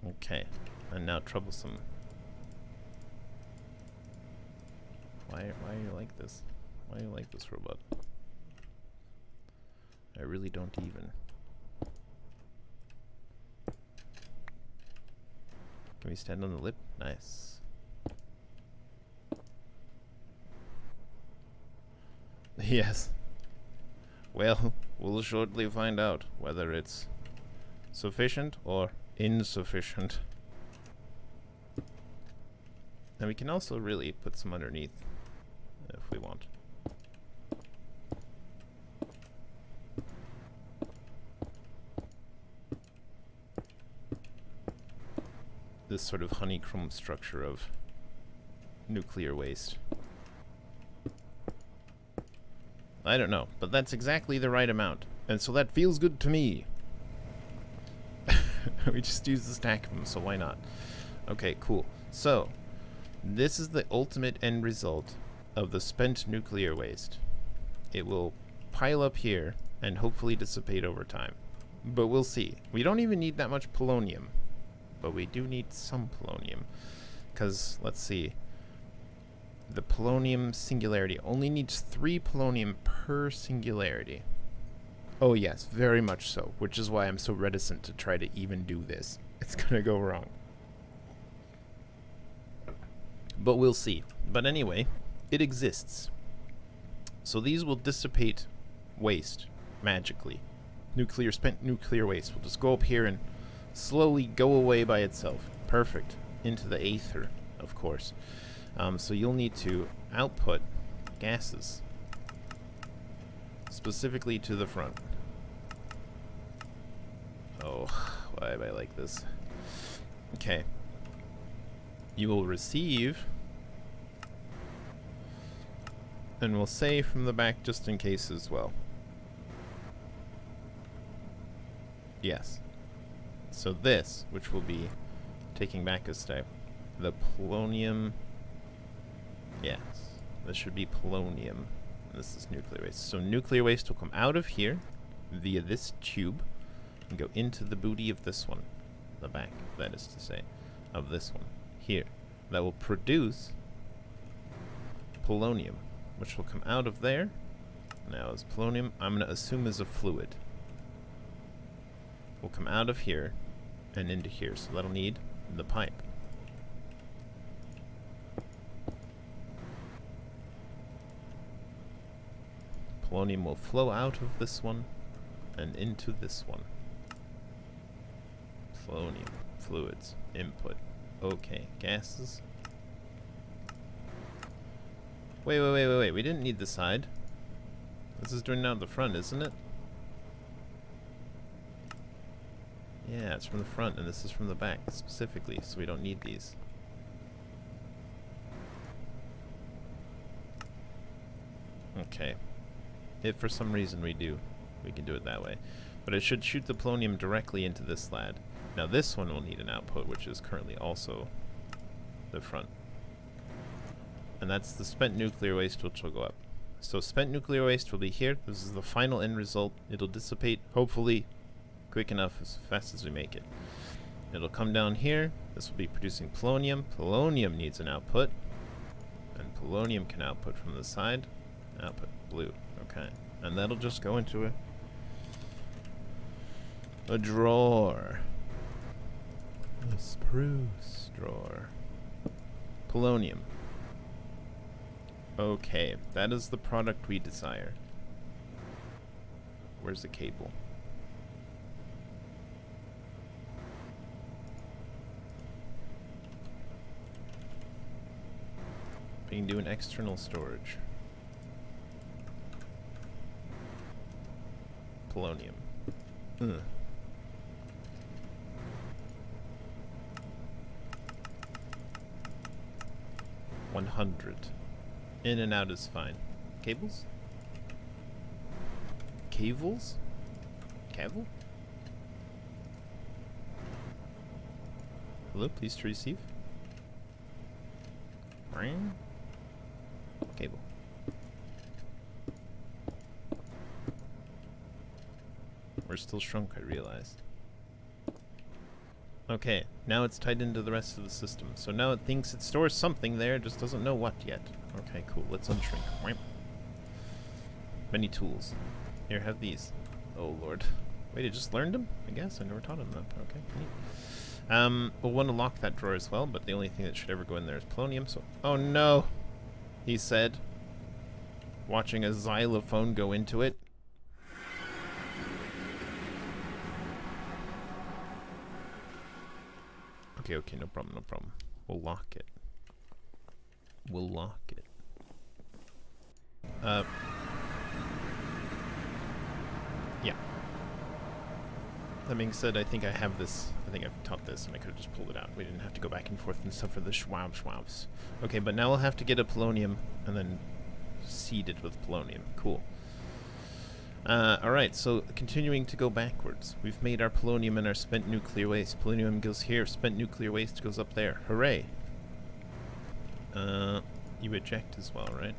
Okay, and now troublesome. Why are you like this? Why are you like this, robot? I really don't even. Can we stand on the lip? Nice. Yes. Well, we'll shortly find out whether it's sufficient or insufficient. And we can also really put some underneath if we want. This sort of honeycomb structure of nuclear waste. I don't know, but that's exactly the right amount. And so that feels good to me. We just use the stack of them, so why not? Okay, cool. So, this is the ultimate end result of the spent nuclear waste. It will pile up here and hopefully dissipate over time. But we'll see. We don't even need that much polonium. But we do need some polonium. Because, let's see. The polonium singularity only needs 3 polonium per singularity. Oh yes, very much so, which is why I'm so reticent to try to even do this. It's gonna go wrong. But we'll see. But anyway, it exists. So these will dissipate waste magically. Spent nuclear waste will just go up here and slowly go away by itself. Perfect. into the aether, of course. So you'll need to output gases, specifically to the front. Oh, why am I like this? Okay. You will receive, and we'll say from the back just in case as well. Yes. So this, which will be taking back a step, the polonium. Yes, this should be polonium. This is nuclear waste. So nuclear waste will come out of here via this tube and go into the booty of this one, the back, that is to say, of this one here. That will produce polonium, which will come out of there. Now, as polonium, I'm going to assume is a fluid. Will come out of here and into here, so that'll need the pipe. Polonium will flow out of this one and into this one. Polonium, fluids, input. Okay, gases. Wait, we didn't need the side. This is doing it out the front, isn't it? Yeah, it's from the front, and this is from the back, specifically, so we don't need these. Okay. If for some reason we do, we can do it that way. But it should shoot the polonium directly into this slad. Now this one will need an output, which is currently also the front. And that's the spent nuclear waste, which will go up. So spent nuclear waste will be here. This is the final end result. It'll dissipate, hopefully, quick enough, as fast as we make it. It'll come down here. This will be producing polonium. Polonium needs an output. And polonium can output from the side. Output blue. Okay. And that'll just go into a drawer. A spruce drawer. Polonium. Okay, that is the product we desire. Where's the cable? We can do an external storage. Polonium. Ugh. 100. In and out is fine. Cables? Cables? Cable? Hello, please to receive. Ring. Cable. We're still shrunk, I realize. Okay, now it's tied into the rest of the system. So now it thinks it stores something there, just doesn't know what yet. Okay, cool. Let's unshrink. Many tools. Here, have these. Oh, Lord. Wait, I just learned them? I guess. I never taught him that. Okay, neat. We'll want to lock that drawer as well, but the only thing that should ever go in there is polonium, so... Oh, no! He said. Watching a xylophone go into it. Okay, no problem. We'll lock it. Yeah. That being said, I think I have this. I think I've taught this, and I could have just pulled it out. We didn't have to go back and forth and suffer the schwabs. Okay, but now we'll have to get a polonium and then seed it with polonium. Cool. Alright, so continuing to go backwards. We've made our polonium and our spent nuclear waste. Polonium goes here, spent nuclear waste goes up there. Hooray! You eject as well, right?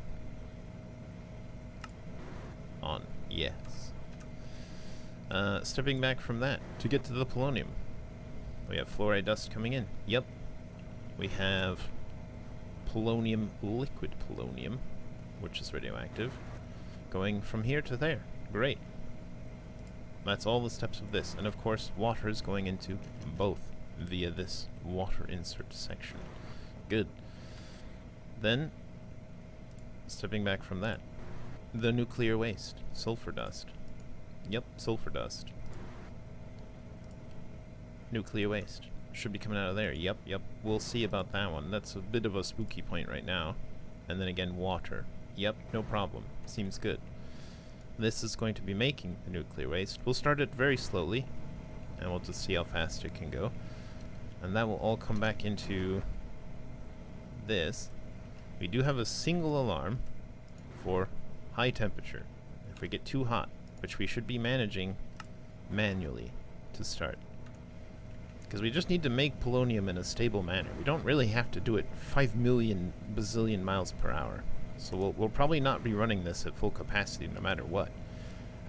On. Yes. Stepping back from that, to get to the polonium. We have fluoride dust coming in. Yep. We have polonium, liquid polonium, which is radioactive, going from here to there. Great. That's all the steps of this. And of course, water is going into both via this water insert section. Good. Then, stepping back from that, the nuclear waste, sulfur dust. Yep, sulfur dust. Nuclear waste. should be coming out of there. Yep. We'll see about that one. That's a bit of a spooky point right now. And then again, water. Yep, no problem. Seems good. This is going to be making the nuclear waste. We'll start it very slowly, and we'll just see how fast it can go. And that will all come back into this. We do have a single alarm for high temperature. If we get too hot, which we should be managing manually to start. Because we just need to make polonium in a stable manner. We don't really have to do it 5 million bazillion miles per hour. So we'll probably not be running this at full capacity no matter what.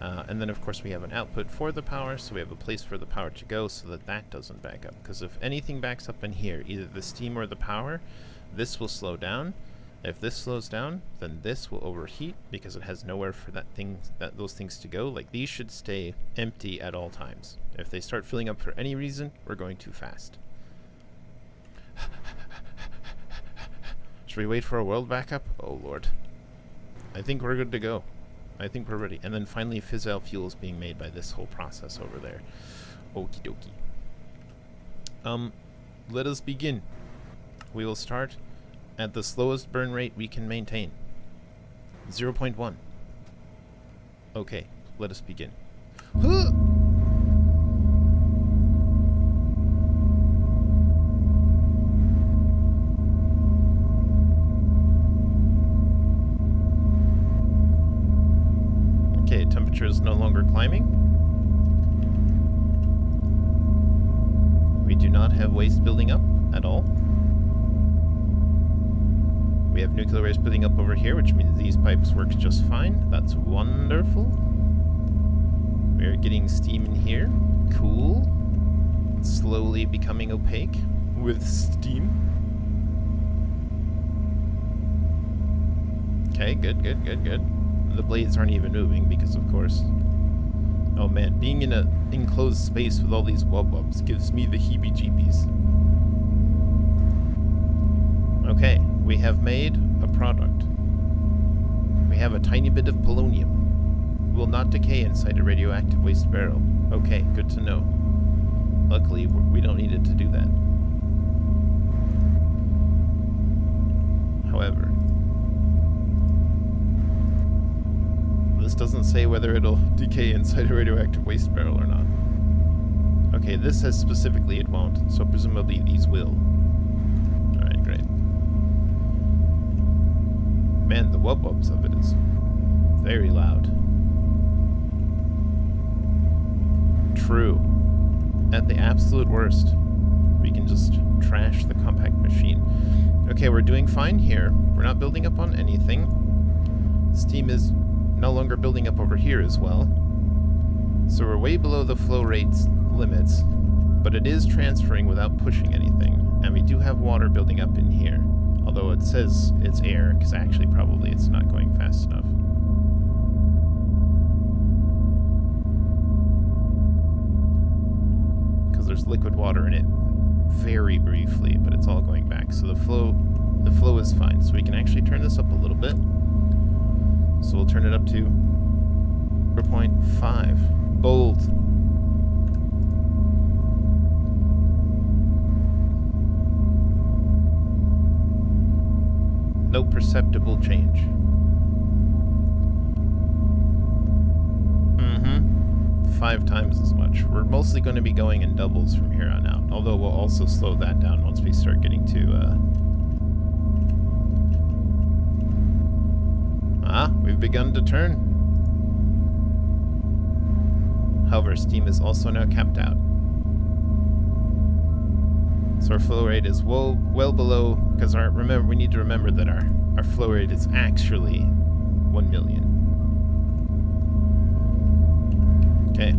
And then of course we have an output for the power, so we have a place for the power to go so that that doesn't back up. Because if anything backs up in here, either the steam or the power, this will slow down. If this slows down, then this will overheat because it has nowhere for those things to go. Like, these should stay empty at all times. If they start filling up for any reason, we're going too fast. Should we wait for a world backup? Oh lord. I think we're good to go. I think we're ready. And then finally fissile fuel is being made by this whole process over there. Okie dokie. Let us begin. We will start at the slowest burn rate we can maintain. 0.1. Okay, let us begin. Okay, temperature is no longer climbing. We do not have waste building up at all. We have nuclear waste building up over here, which means these pipes work just fine. That's wonderful. We are getting steam in here. Cool. It's slowly becoming opaque with steam. Okay, good. The blades aren't even moving because, of course... Oh man, being in an enclosed space with all these wub-wubs gives me the heebie-jeebies. Okay, we have made a product. We have a tiny bit of polonium. Will not decay inside a radioactive waste barrel. Okay, good to know. Luckily, we don't need it to do that. However, this doesn't say whether it'll decay inside a radioactive waste barrel or not. Okay, this says specifically it won't, so presumably these will. Alright, great. Man, the wub-wubs of it is very loud. True. At the absolute worst, we can just trash the compact machine. Okay, we're doing fine here. We're not building up on anything. Steam is no longer building up over here as well. So we're way below the flow rates limits, but it is transferring without pushing anything. And we do have water building up in here. Although it says it's air, because actually probably it's not going fast enough. Because there's liquid water in it very briefly, but it's all going back. So the flow is fine. So we can actually turn this up a little bit. So we'll turn it up to 0.5. Bold. No perceptible change. 5 times as much. We're mostly going to be going in doubles from here on out, although we'll also slow that down once we start getting to we've begun to turn. However, steam is also now capped out. So our flow rate is well below, because we need to remember that our flow rate is actually 1 million. Okay,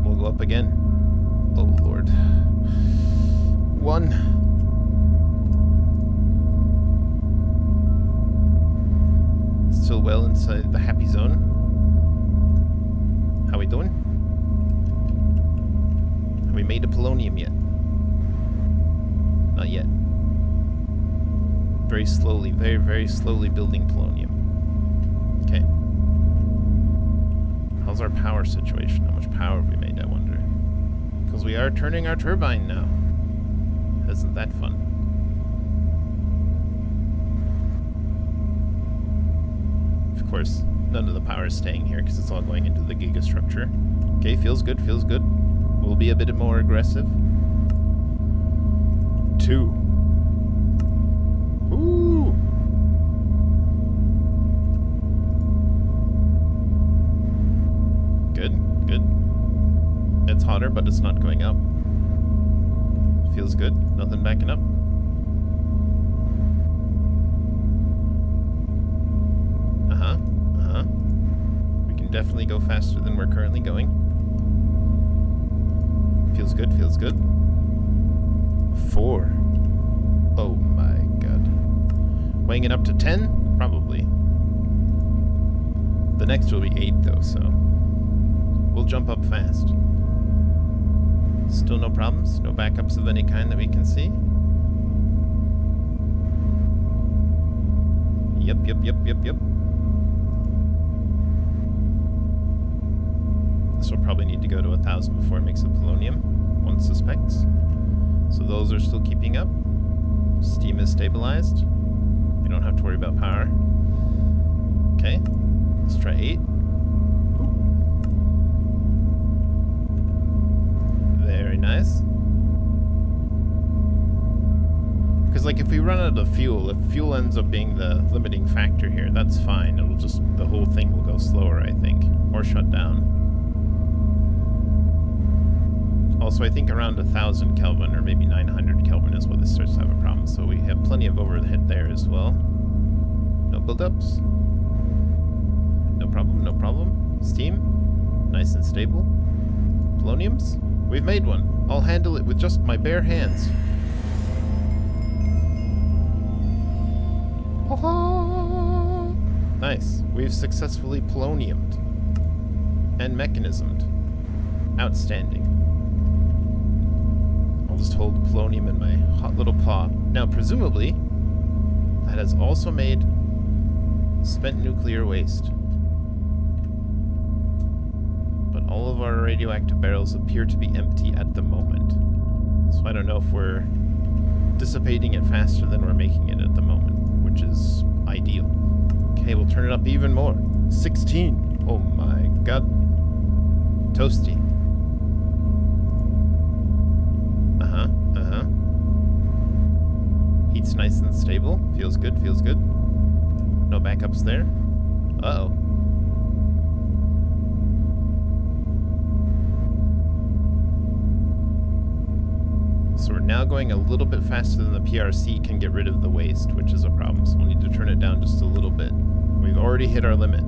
we'll go up again. Oh lord. 1. Still well inside the happy zone. How we doing? Have we made a polonium yet? Not yet. Very slowly, very slowly building polonium. Okay. How's our power situation? How much power have we made, I wonder? Because we are turning our turbine now. Isn't that fun? Of course, none of the power is staying here because it's all going into the gigastructure. Okay, feels good, feels good. We'll be a bit more aggressive. 2. Ooh! Good, good. It's hotter, but it's not going up. Feels good. Nothing backing up. We can definitely go faster than we're currently going. Feels good, feels good. 4. Oh my god. Weighing it up to 10? Probably. The next will be 8 though, so we'll jump up fast. Still no problems? No backups of any kind that we can see? Yep. This will probably need to go to 1,000 before it makes a polonium, one suspects. So those are still keeping up. Steam is stabilized. We don't have to worry about power. Okay, let's try 8. Very nice. Because, like, if we run out of fuel, if fuel ends up being the limiting factor here, that's fine. It'll just, the whole thing will go slower, I think. Or shut down. Also, I think around 1,000 Kelvin, or maybe 900 Kelvin is where this starts to have a problem. So we have plenty of overhead there as well. No buildups. No problem, no problem. Steam. Nice and stable. Poloniums. We've made one. I'll handle it with just my bare hands. Nice. We've successfully poloniumed. And mechanismed. Outstanding. I'll just hold polonium in my hot little paw. Now, presumably, that has also made spent nuclear waste. But all of our radioactive barrels appear to be empty at the moment. So I don't know if we're dissipating it faster than we're making it at the moment, which is ideal. Okay, we'll turn it up even more. 16. Oh my god. Toasty. Heat's nice and stable. Feels good, feels good. No backups there. Uh-oh. So we're now going a little bit faster than the PRC can get rid of the waste, which is a problem. So we'll need to turn it down just a little bit. We've already hit our limit.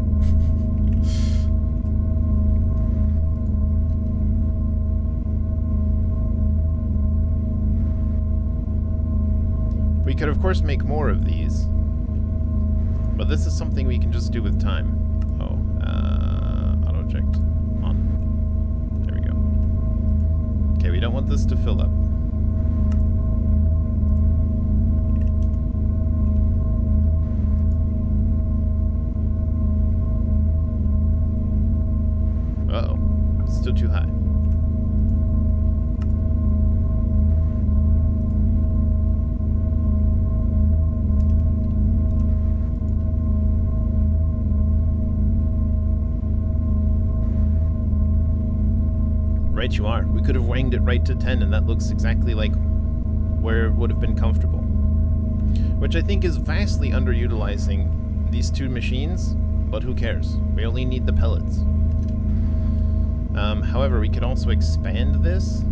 We could, of course, make more of these. But this is something we can just do with time. Oh, auto-eject on. There we go. Okay, we don't want this to fill up. Uh-oh. Still too high. Right you are. We could have wanged it right to 10 and that looks exactly like where it would have been comfortable. Which I think is vastly underutilizing these two machines, but who cares? We only need the pellets. However, we could also expand this.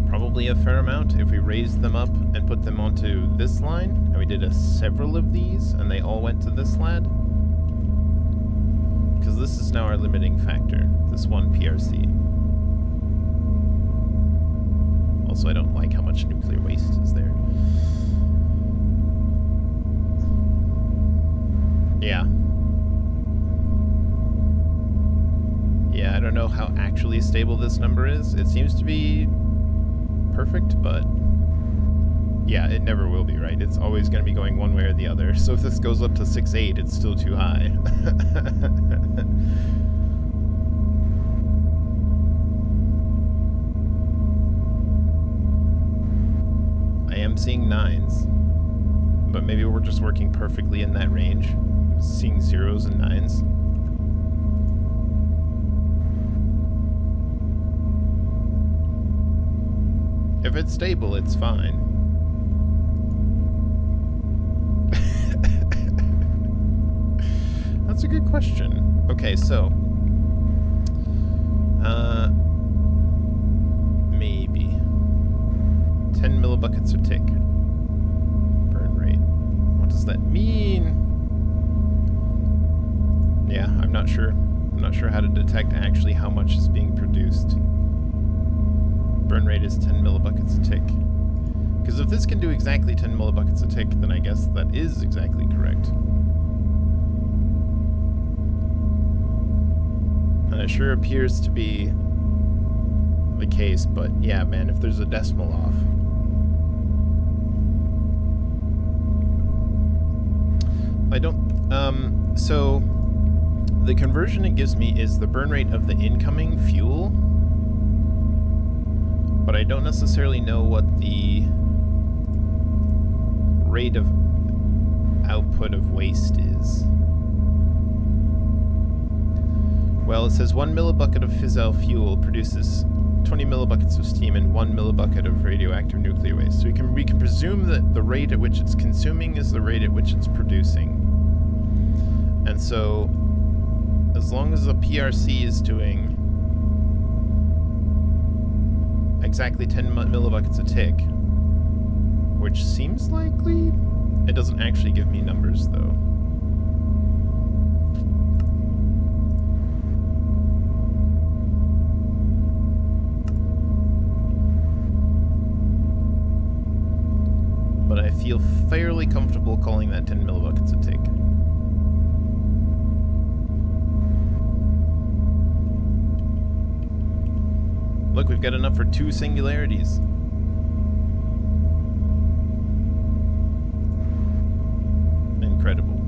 Probably a fair amount if we raised them up and put them onto this line, and we did several of these, and they all went to this lad. Because this is now our limiting factor, this one PRC. Also, I don't like how much nuclear waste is there. Yeah. Yeah, I don't know how actually stable this number is. It seems to be perfect, but yeah, it never will be, right? It's always going to be going one way or the other. So if this goes up to 6.8, it's still too high. am seeing 9s, but maybe we're just working perfectly in that range, seeing 0s and 9s. If it's stable, it's fine. That's a good question. Okay, so maybe 10 millibuckets a tick burn rate. What does that mean? Yeah, I'm not sure. I'm not sure how to detect actually how much is being produced. Burn rate is 10 millibuckets a tick. Because if this can do exactly 10 millibuckets a tick, then I guess that is exactly correct. And it sure appears to be the case, but yeah, man, if there's a decimal off. I don't, so the conversion it gives me is the burn rate of the incoming fuel, but I don't necessarily know what the rate of output of waste is. Well, it says 1 millibucket of fissile fuel produces 20 millibuckets of steam and 1 millibucket of radioactive nuclear waste. So we can presume that the rate at which it's consuming is the rate at which it's producing. And so, as long as the PRC is doing exactly 10 millibuckets a tick, which seems likely, it doesn't actually give me numbers though. But I feel fairly comfortable calling that 10 millibuckets a tick. Look, we've got enough for 2 singularities. Incredible.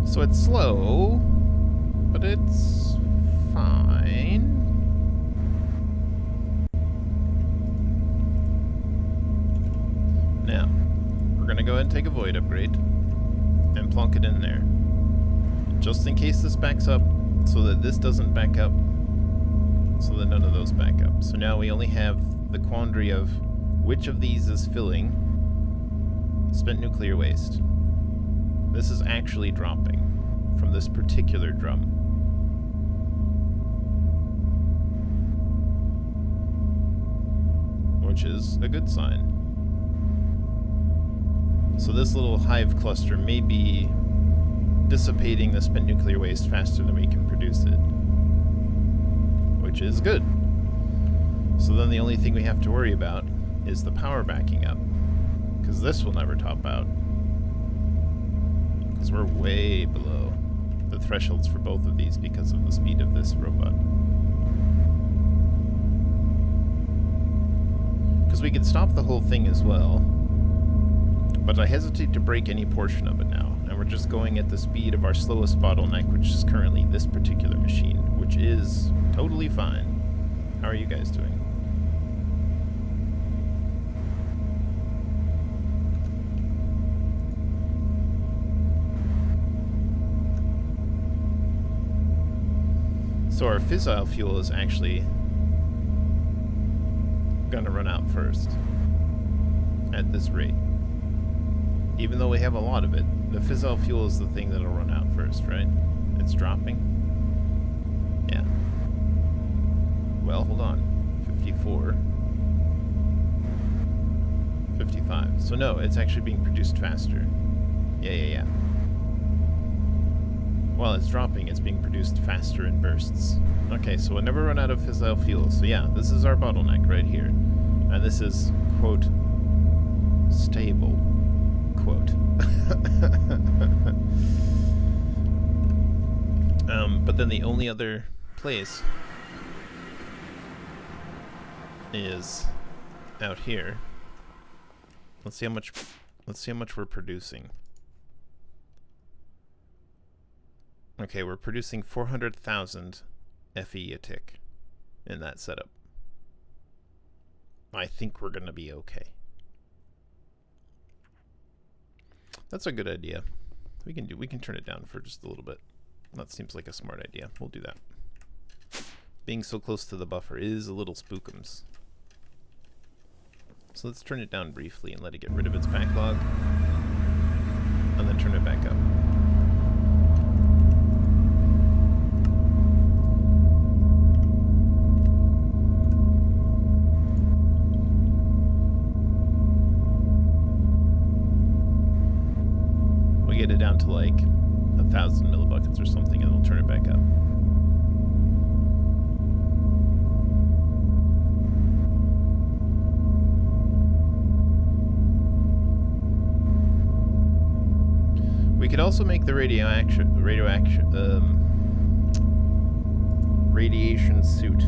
So it's slow, but it's fine. Now, we're gonna go ahead and take a void upgrade and plonk it in there. Just in case this backs up, so that this doesn't back up, so that none of those back up. So now we only have the quandary of which of these is filling spent nuclear waste. This is actually dropping from this particular drum. Which is a good sign. So this little hive cluster may be dissipating the spent nuclear waste faster than we can produce it. Which is good. So then the only thing we have to worry about is the power backing up. Because this will never top out. Because we're way below the thresholds for both of these because of the speed of this robot. Because we could stop the whole thing as well. But I hesitate to break any portion of it now. And we're just going at the speed of our slowest bottleneck, which is currently this particular machine, which is totally fine. How are you guys doing? So our fissile fuel is actually gonna run out first at this rate. Even though we have a lot of it, the fissile fuel is the thing that'll run out first, right? It's dropping. Yeah. Well, hold on. 54. 55. So no, it's actually being produced faster. Yeah. While it's dropping, it's being produced faster in bursts. Okay, so we'll never run out of fissile fuel. So yeah, this is our bottleneck right here. And this is, quote, stable, quote. But then the only other place is out here. Let's see how much we're producing. Okay, we're producing 400,000 FE a tick in that setup. I think we're gonna be okay. That's a good idea. We can turn it down for just a little bit. That seems like a smart idea. We'll do that. Being so close to the buffer is a little spookums. So let's turn it down briefly and let it get rid of its backlog. And then turn it back up. We get it down to like 1,000 millibuckets or something, and we'll turn it back up. We could also make the radiation suit.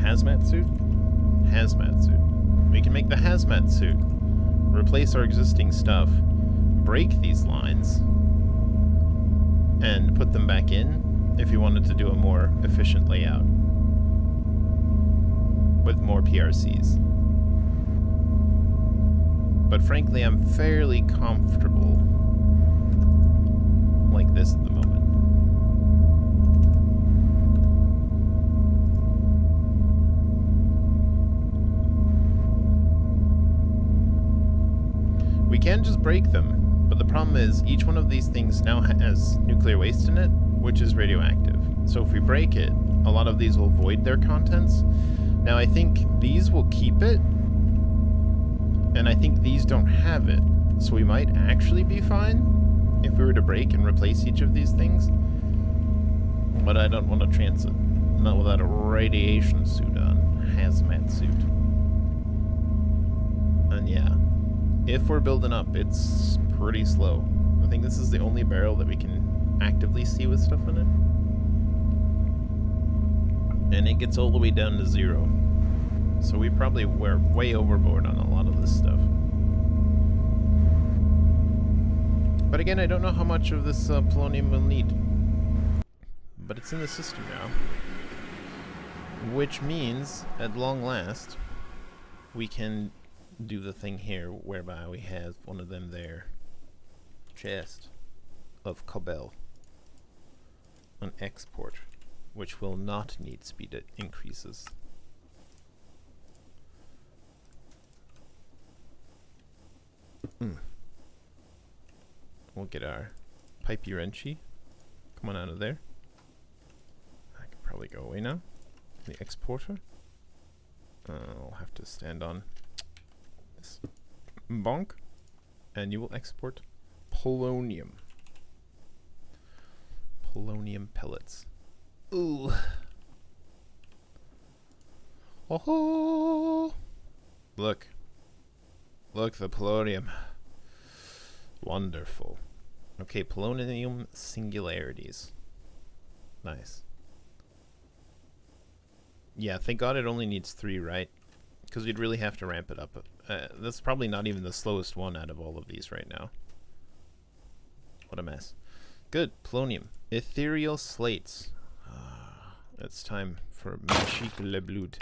Hazmat suit? Hazmat suit. We can make the hazmat suit. Replace our existing stuff. Break these lines. And put them back in if you wanted to do a more efficient layout. With more PRCs. But frankly, I'm fairly comfortable like this at the moment. We can just break them, but the problem is each one of these things now has nuclear waste in it, which is radioactive. So if we break it, a lot of these will void their contents. Now I think these will keep it, and I think these don't have it. So we might actually be fine if we were to break and replace each of these things. But I don't want to transit. Not without a radiation suit on. Hazmat suit. And yeah, if we're building up, it's pretty slow. I think this is the only barrel that we can actively see with stuff in it. And it gets all the way down to 0. So we probably were way overboard on a lot of this stuff. But again, I don't know how much of this polonium we'll need. But it's in the system now. Which means, at long last, we can do the thing here whereby we have one of them there. Chest of cobble. An export. Which will not need speed increases. We'll get our pipey wrenchy. Come on out of there. I can probably go away now. The exporter. I'll have to stand on this. Bonk. And you will export polonium. Polonium pellets. Ooh. Oh. Look. Look, the polonium. Wonderful. Okay, polonium singularities. Nice. Yeah, thank God it only needs 3, right? Because we'd really have to ramp it up. That's probably not even the slowest one out of all of these right now. What a mess. Good, polonium. Ethereal slates. It's time for Magique le Blood.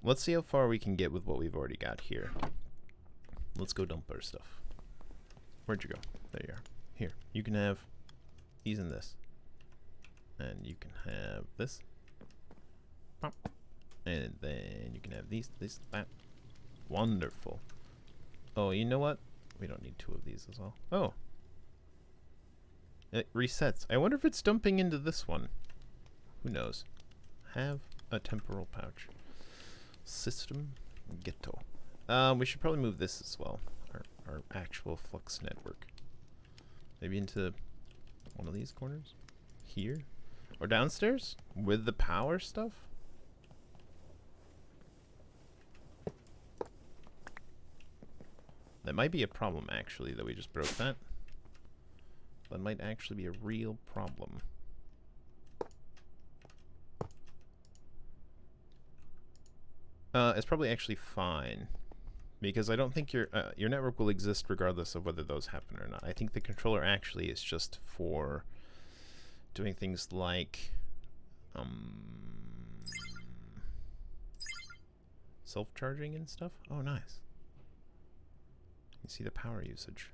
Let's see how far we can get with what we've already got here. Let's go dump our stuff. Where'd you go? There you are. Here, you can have these and this. And you can have this. Pop. And then you can have these, this, that. Wonderful. Oh, you know what? We don't need 2 of these as well. Oh. It resets. I wonder if it's dumping into this one. Who knows? Have a temporal pouch. System ghetto. We should probably move this as well. Our actual flux network. Maybe into one of these corners? Here? Or downstairs? With the power stuff? That might be a problem, actually, that we just broke that. That might actually be a real problem. It's probably actually fine. Because I don't think your network will exist regardless of whether those happen or not. I think the controller actually is just for doing things like self-charging and stuff. Oh, nice. You see the power usage.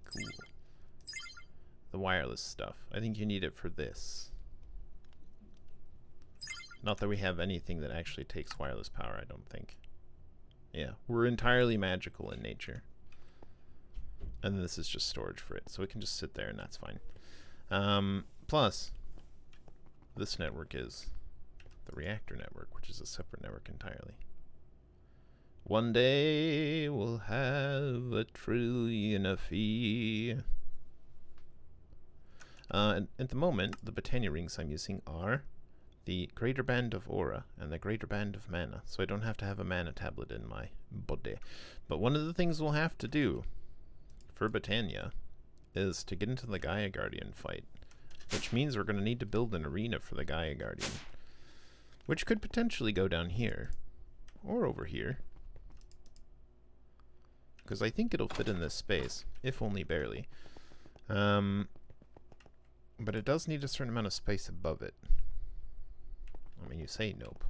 Cool. The wireless stuff. I think you need it for this. Not that we have anything that actually takes wireless power, I don't think. Yeah, we're entirely magical in nature. And this is just storage for it, so it can just sit there and that's fine. Plus, this network is the Reactor network, which is a separate network entirely. One day we'll have a trillion a fee. At the moment, the Botania rings I'm using are the Greater Band of Aura and the Greater Band of Mana, so I don't have to have a mana tablet in my body. But one of the things we'll have to do for Botania is to get into the Gaia Guardian fight, which means we're going to need to build an arena for the Gaia Guardian, which could potentially go down here or over here, because I think it'll fit in this space, if only barely. But it does need a certain amount of space above it. I mean, you say nope,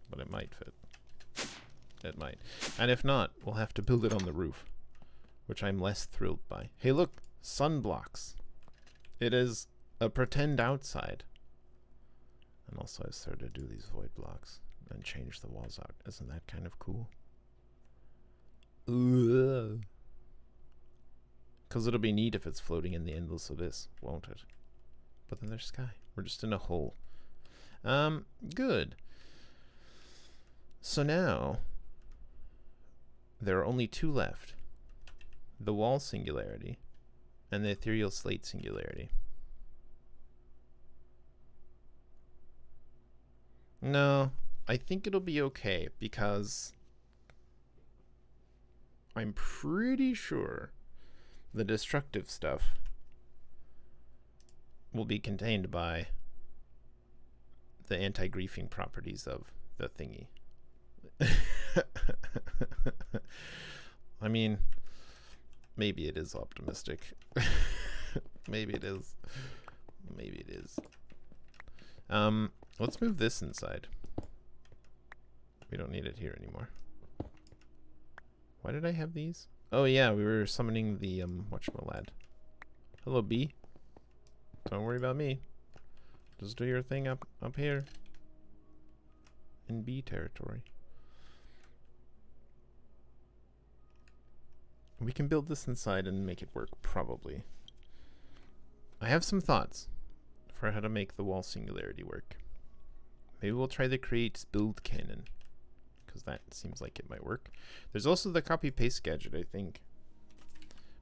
but it might fit. It might. And if not, we'll have to build it on the roof, which I'm less thrilled by. Hey, look, sunblocks. It is a pretend outside. And also I started to do these void blocks and change the walls out. Isn't that kind of cool? Because it'll be neat if it's floating in the endless abyss, won't it? But then there's sky. We're just in a hole. Good. So now, there are only two left. The wall singularity and the ethereal slate singularity. No, I think it'll be okay because I'm pretty sure the destructive stuff will be contained by the anti-griefing properties of the thingy. I mean, maybe it is optimistic. Maybe it is. Maybe it is. Let's move this inside. We don't need it here anymore. Why did I have these? Oh yeah, we were summoning the whatchamacallit. Hello, bee. Don't worry about me. Just do your thing up here in bee territory. We can build this inside and make it work, probably. I have some thoughts for how to make the wall singularity work. Maybe we'll try the create build cannon, because that seems like it might work. There's also the copy paste gadget, I think,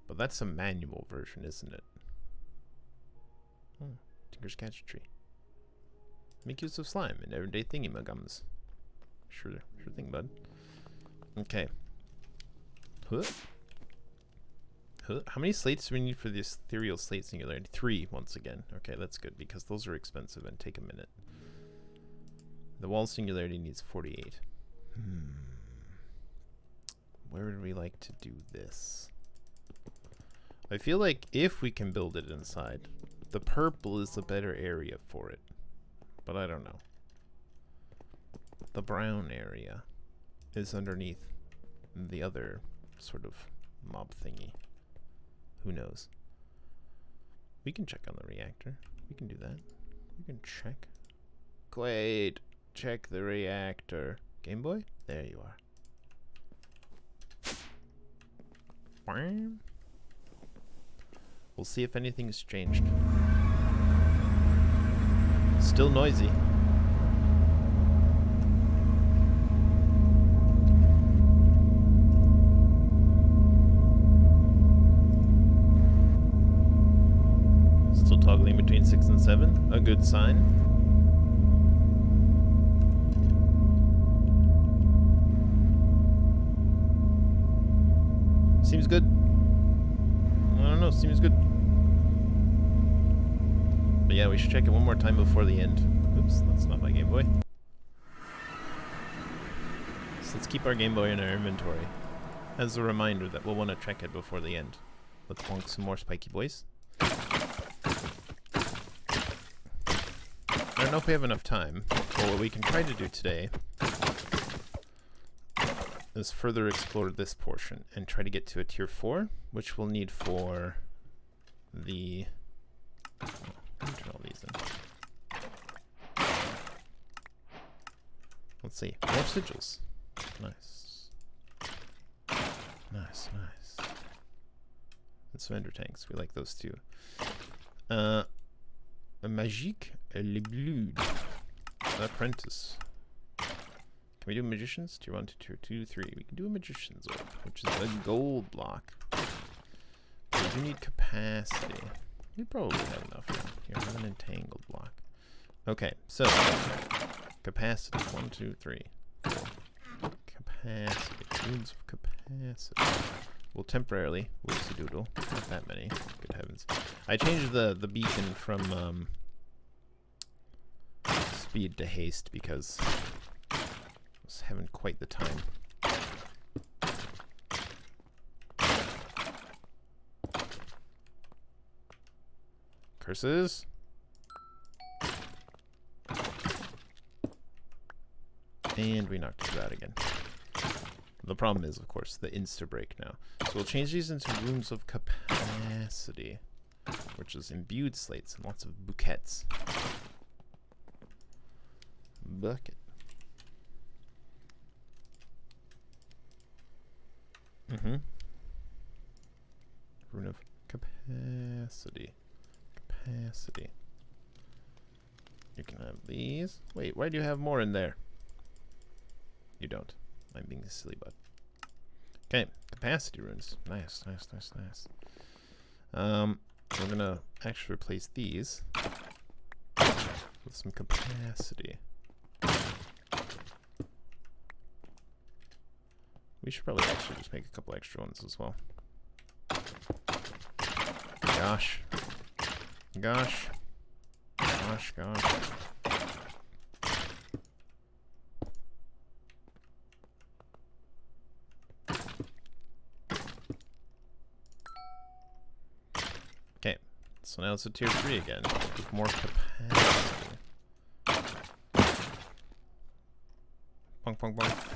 but that's a manual version, isn't it? Tinker's gadgetry. Make use of slime in everyday thingy-magums. Sure thing, bud. Okay. How many slates do we need for this ethereal slate singularity? 3, once again. Okay, that's good, because those are expensive and take a minute. The wall singularity needs 48. Where would we like to do this? I feel like if we can build it inside, the purple is a better area for it. But I don't know. The brown area is underneath the other sort of mob thingy. Who knows? We can check on the reactor. We can do that. We can check. Wait. Check the reactor. Game Boy? There you are. We'll see if anything's changed. Still noisy. Still toggling between 6 and 7. A good sign. Seems good. I don't know, seems good. But yeah, we should check it one more time before the end. Oops, that's not my Game Boy. So let's keep our Game Boy in our inventory as a reminder that we'll want to check it before the end. Let's bonk some more spiky boys. I don't know if we have enough time, but what we can try to do today is further explore this portion and try to get to a tier 4, which we'll need for the... let me turn all these in. Let's see. More sigils. Nice. Nice, nice. And some ender tanks. We like those too. Magique le blood. Apprentice. Can we do magicians? Tier 1 to tier 2, 3. We can do a magician's orb, which is a gold block. We do need capacity. We probably have enough now. Here, have an entangled block. Okay, so capacity. 1, 2, 3, 4. Capacity. Runes of capacity. We'll temporarily whoopsie doodle. Not that many. Good heavens. I changed the beacon from speed to haste because I was having quite the time. Curses. And we knocked it out again. The problem is, of course, the insta-break now. So we'll change these into rooms of capacity, which is imbued slates and lots of bouquets. Bucket. Rune of capacity. Capacity. You can have these. Wait, why do you have more in there? You don't. I'm being a silly butt. Okay, capacity runes. Nice, nice, nice, nice. We're gonna actually replace these with some capacity. We should probably actually just make a couple extra ones as well. Gosh. Gosh. Gosh, gosh. Okay, so now it's a tier 3 again, with more capacity. Bonk, bonk, bonk.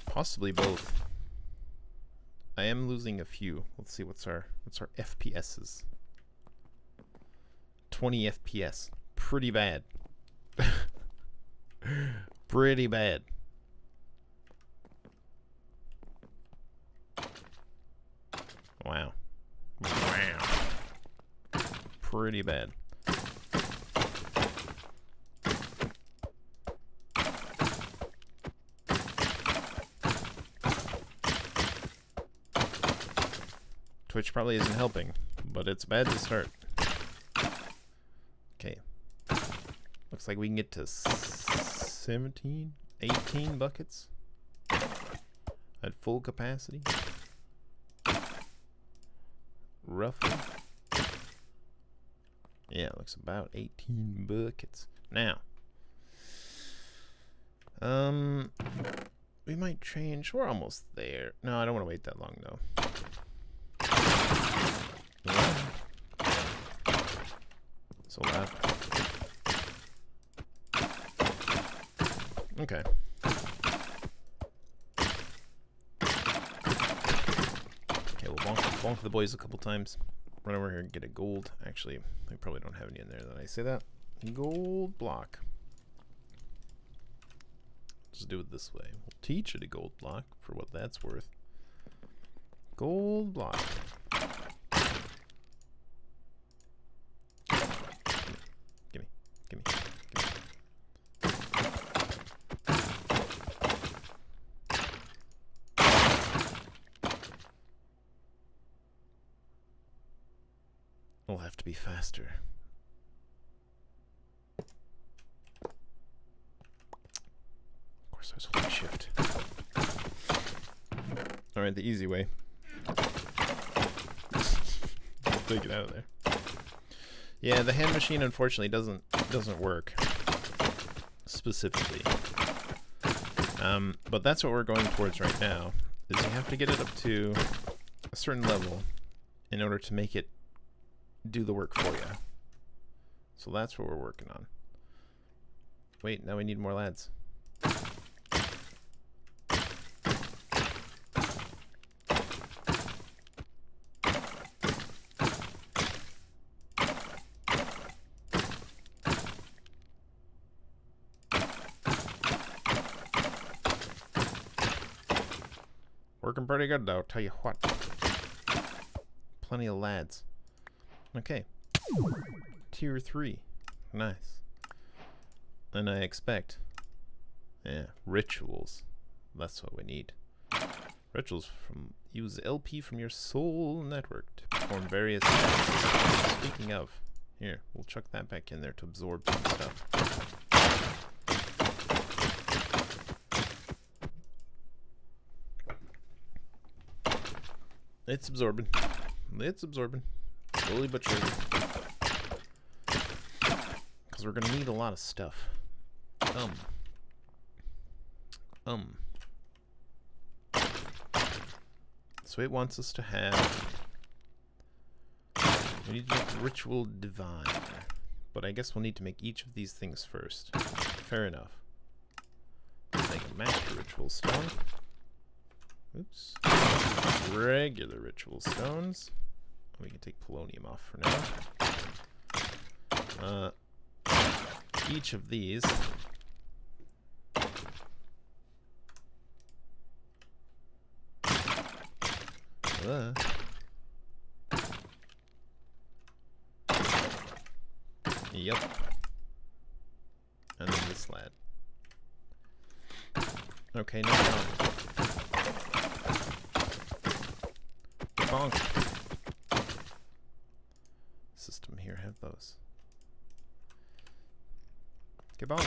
Possibly both. I am losing a few. Let's see what's our FPSs. 20 FPS. Pretty bad. Pretty bad. Wow. Wow. Pretty bad. Twitch probably isn't helping, but it's bad to start. Okay. Looks like we can get to 17, 18 buckets at full capacity. Roughly. Yeah, it looks about 18 buckets. Now, we might change. We're almost there. No, I don't want to wait that long though. So loud. Okay. Okay, we'll bonk the boys a couple times. Run over here and get a gold. Actually, I probably don't have any in there that I say that. Gold block. Just do it this way. We'll teach it a gold block for what that's worth. Gold block. Gimme. We'll have to be faster. Of course I was holding shift. Alright, the easy way. Take it out of there. Yeah, the hand machine unfortunately doesn't work specifically. But that's what we're going towards right now, is you have to get it up to a certain level in order to make it do the work for you. So that's what we're working on. Wait, now we need more lads. Working pretty good though, tell you what. Plenty of lads. Okay. Tier 3. Nice. And I expect, rituals. That's what we need. Rituals from use LP from your soul network to perform various tasks. Speaking of, here, we'll chuck that back in there to absorb some stuff. It's absorbing. It's absorbing. Slowly but surely. Because we're going to need a lot of stuff. So it wants us to have... We need to make ritual divine. But I guess we'll need to make each of these things first. Fair enough. Let's make a master ritual stone. Oops. Regular ritual stones. We can take polonium off for now. Each of these yep. And then this lad. Okay, no problem. Bonk. System here, have those. Get bonk.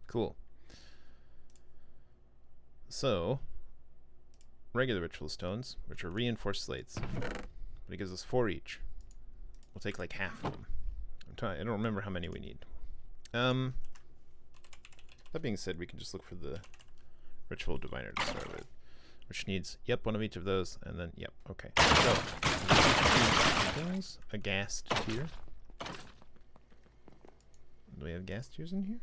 Cool. So, regular ritual stones, which are reinforced slates, but it gives us 4 each. We'll take like half of them. I don't remember how many we need. That being said, we can just look for the ritual diviner to start with, which needs, yep, one of each of those, and then, yep, okay. So, things, a gas tier. Do we have gas tiers in here?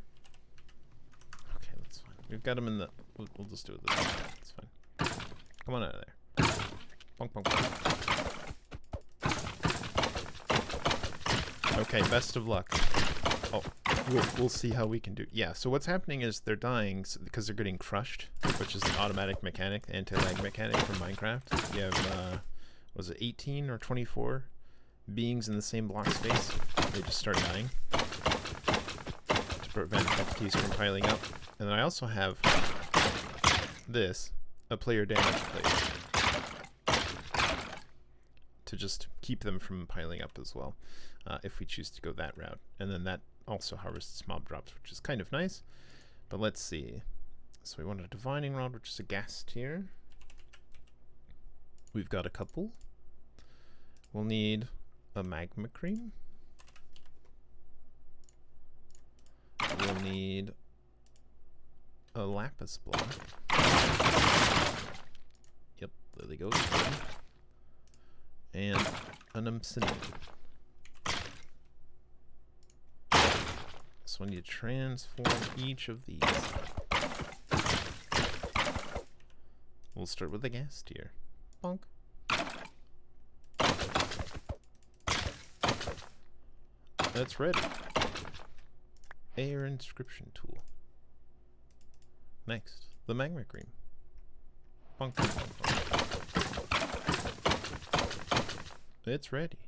Okay, that's fine. We've got them in the, we'll just do it this way. It's fine. Come on out of there. Bonk, bonk, bonk. Okay, best of luck. Oh, we'll see how we can do. Yeah, so what's happening is they're dying because they're getting crushed, which is an automatic mechanic, anti-lag mechanic from Minecraft. You have, was it 18 or 24 beings in the same block space? They just start dying to prevent entities from piling up. And then I also have this, a player damage plate, to just keep them from piling up as well. If we choose to go that route. And then that also harvests mob drops, which is kind of nice. But let's see. So we want a divining rod, which is a gas tier. We've got a couple. We'll need a magma cream. We'll need a lapis block. Yep, there they go. And an obsidian. So I need to transform each of these. We'll start with the gas tier. Bonk. That's ready. Air inscription tool. Next, the magma cream. Bonk, bonk, bonk, bonk. It's ready.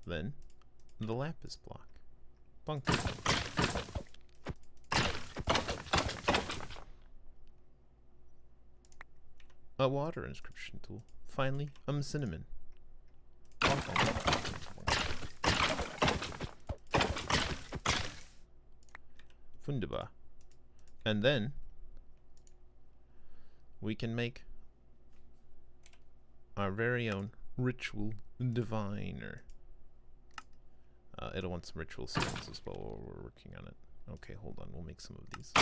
Then, the lapis block. Bonk. A water inscription tool. Finally, cinnamon. Wunderbar. And then we can make our very own ritual diviner. It'll want some ritual stones as well while we're working on it. Okay, hold on. We'll make some of these.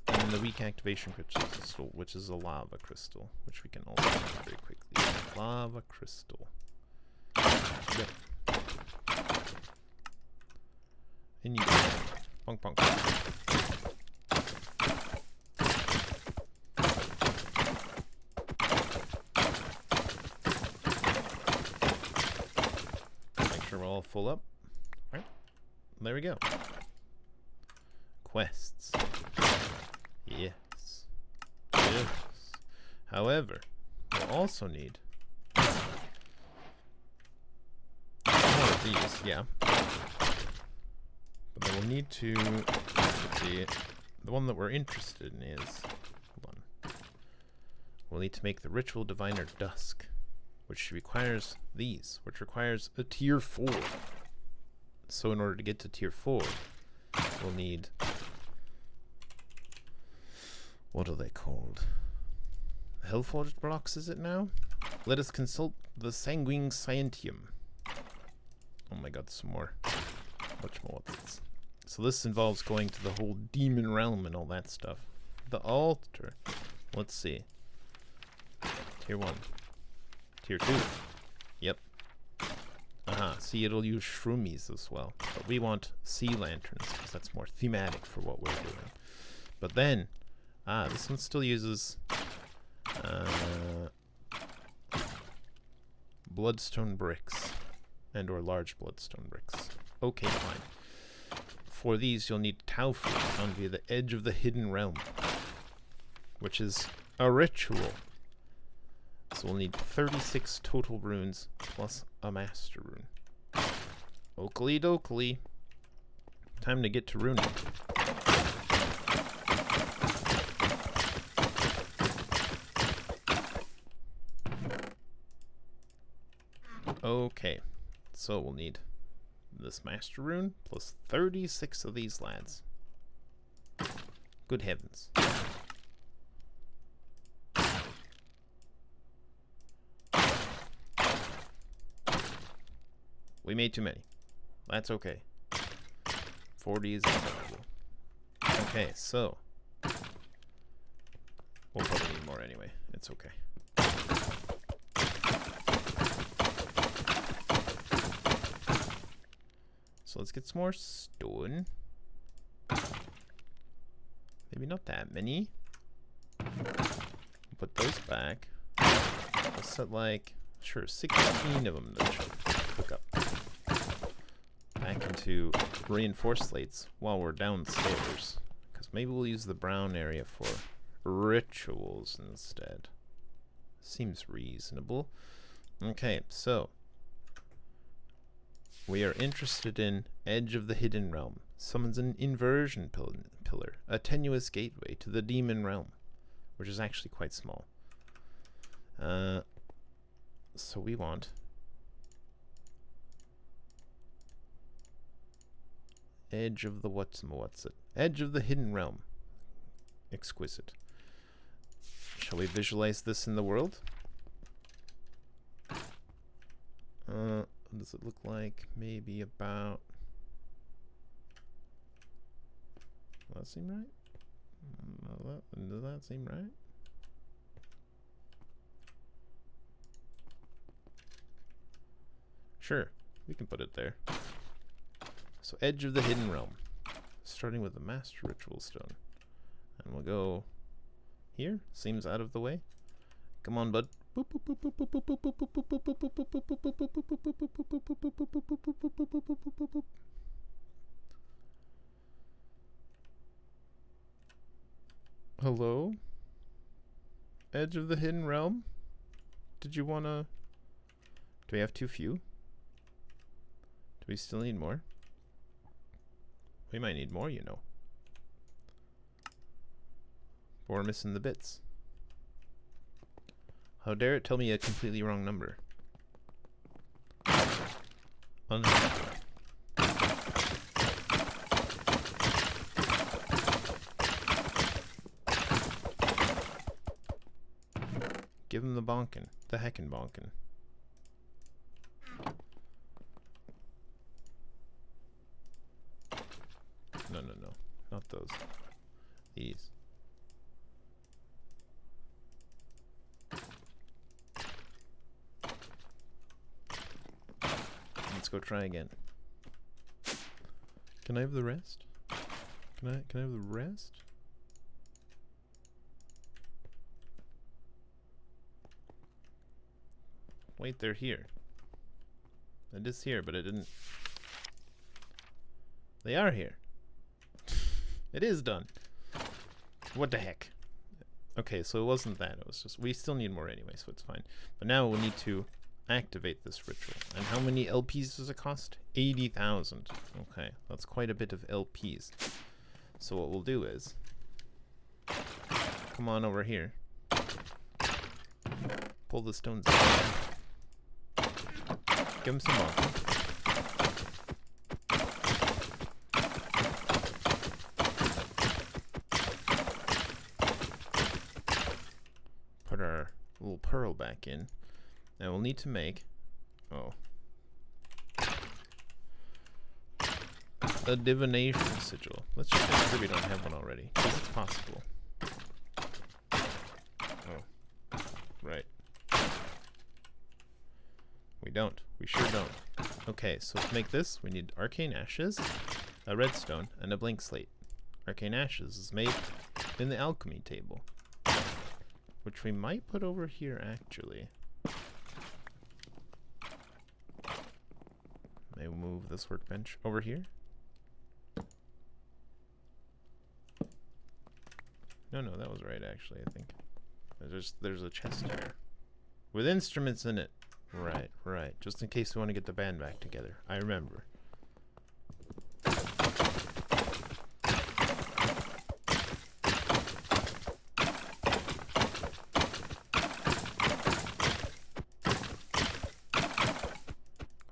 And then the weak activation crystal, which is a lava crystal, which we can also make very quickly. Lava crystal. Yep. And you go. Bonk, bonk. Make sure we're all full up. Right. There we go. Quests. Yes. Yes. However, we'll also need more of these, yeah. But then we'll need to the one that we're interested in is, hold on. We'll need to make the ritual diviner dusk, which requires these, which requires a tier 4. So in order to get to tier 4, we'll need, what are they called? Hellforged blocks, is it now? Let us consult the sanguine scientium. Oh my god, some more. What's so this involves going to the whole demon realm and all that stuff. The altar. Let's see. Tier 1. Tier 2. Yep. See, it'll use shroomies as well. But we want sea lanterns, because that's more thematic for what we're doing. But then, this one still uses bloodstone bricks. And or large bloodstone bricks. Okay, fine. For these, you'll need Tau fruit found via the edge of the hidden realm, which is a ritual. So we'll need 36 total runes plus a master rune. Oakley dokley. Time to get to runing. Okay, so we'll need this master rune plus 36 of these lads. Good heavens. We made too many. That's okay. 40 is acceptable. Okay, so we'll probably need more anyway. It's okay. So let's get some more stone. Maybe not that many. Put those back. We'll set like, sure, 16 of them to hook up. Back into reinforced slates while we're downstairs. Because maybe we'll use the brown area for rituals instead. Seems reasonable. Okay, so we are interested in Edge of the Hidden Realm. Summons an inversion pillar, a tenuous gateway to the demon realm, which is actually quite small. So we want Edge of the what's it? Edge of the Hidden Realm. Exquisite. Shall we visualize this in the world? What does it look like? Maybe about... Does that seem right? Does that seem right? Sure, we can put it there. So Edge of the Hidden Realm. Starting with the Master Ritual Stone. And we'll go here. Seems out of the way. Come on, bud. Hello? Edge of the Hidden Realm? Did you wanna Do we have too few? Do we still need more? We might need more, you know. But we're missing the bits. How dare it tell me a completely wrong number? Unacceptable. Give him the bonkin. The heckin' bonkin. No, no, no. Not those. These. Let's go try again. Can I have the rest? Can I have the rest? Wait, they're here. It is here, but it didn't. They are here. It is done. What the heck? Okay, so it wasn't that. It was just, we still need more anyway, so it's fine. But now we'll need to activate this ritual. And how many LPs does it cost? 80,000. Okay, that's quite a bit of LPs. So what we'll do is, come on over here. Pull the stones out. Give him some more. Put our little pearl back in. Now we'll need to make, a divination sigil. Let's just make sure we don't have one already, because it's possible. Oh, right. We don't. We sure don't. Okay, so to make this, we need arcane ashes, a redstone, and a blank slate. Arcane ashes is made in the alchemy table, which we might put over here, actually. Maybe we'll move this workbench over here. No, that was right, actually, I think. There's a chest here with instruments in it. Right. Just in case we want to get the band back together. I remember.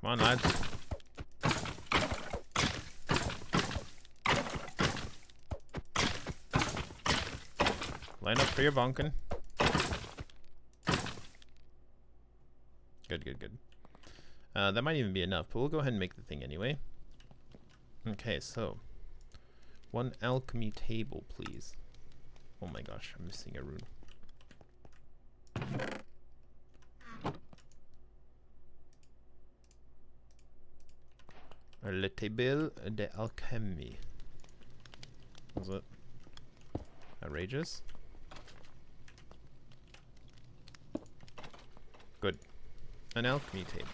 Come on, lads. Line up for your bonkin. Good. That might even be enough, but we'll go ahead and make the thing anyway. Okay, so 1 alchemy table, please. Oh my gosh, I'm missing a rune. Le table de alchemy. Was it outrageous? Good. An alchemy table.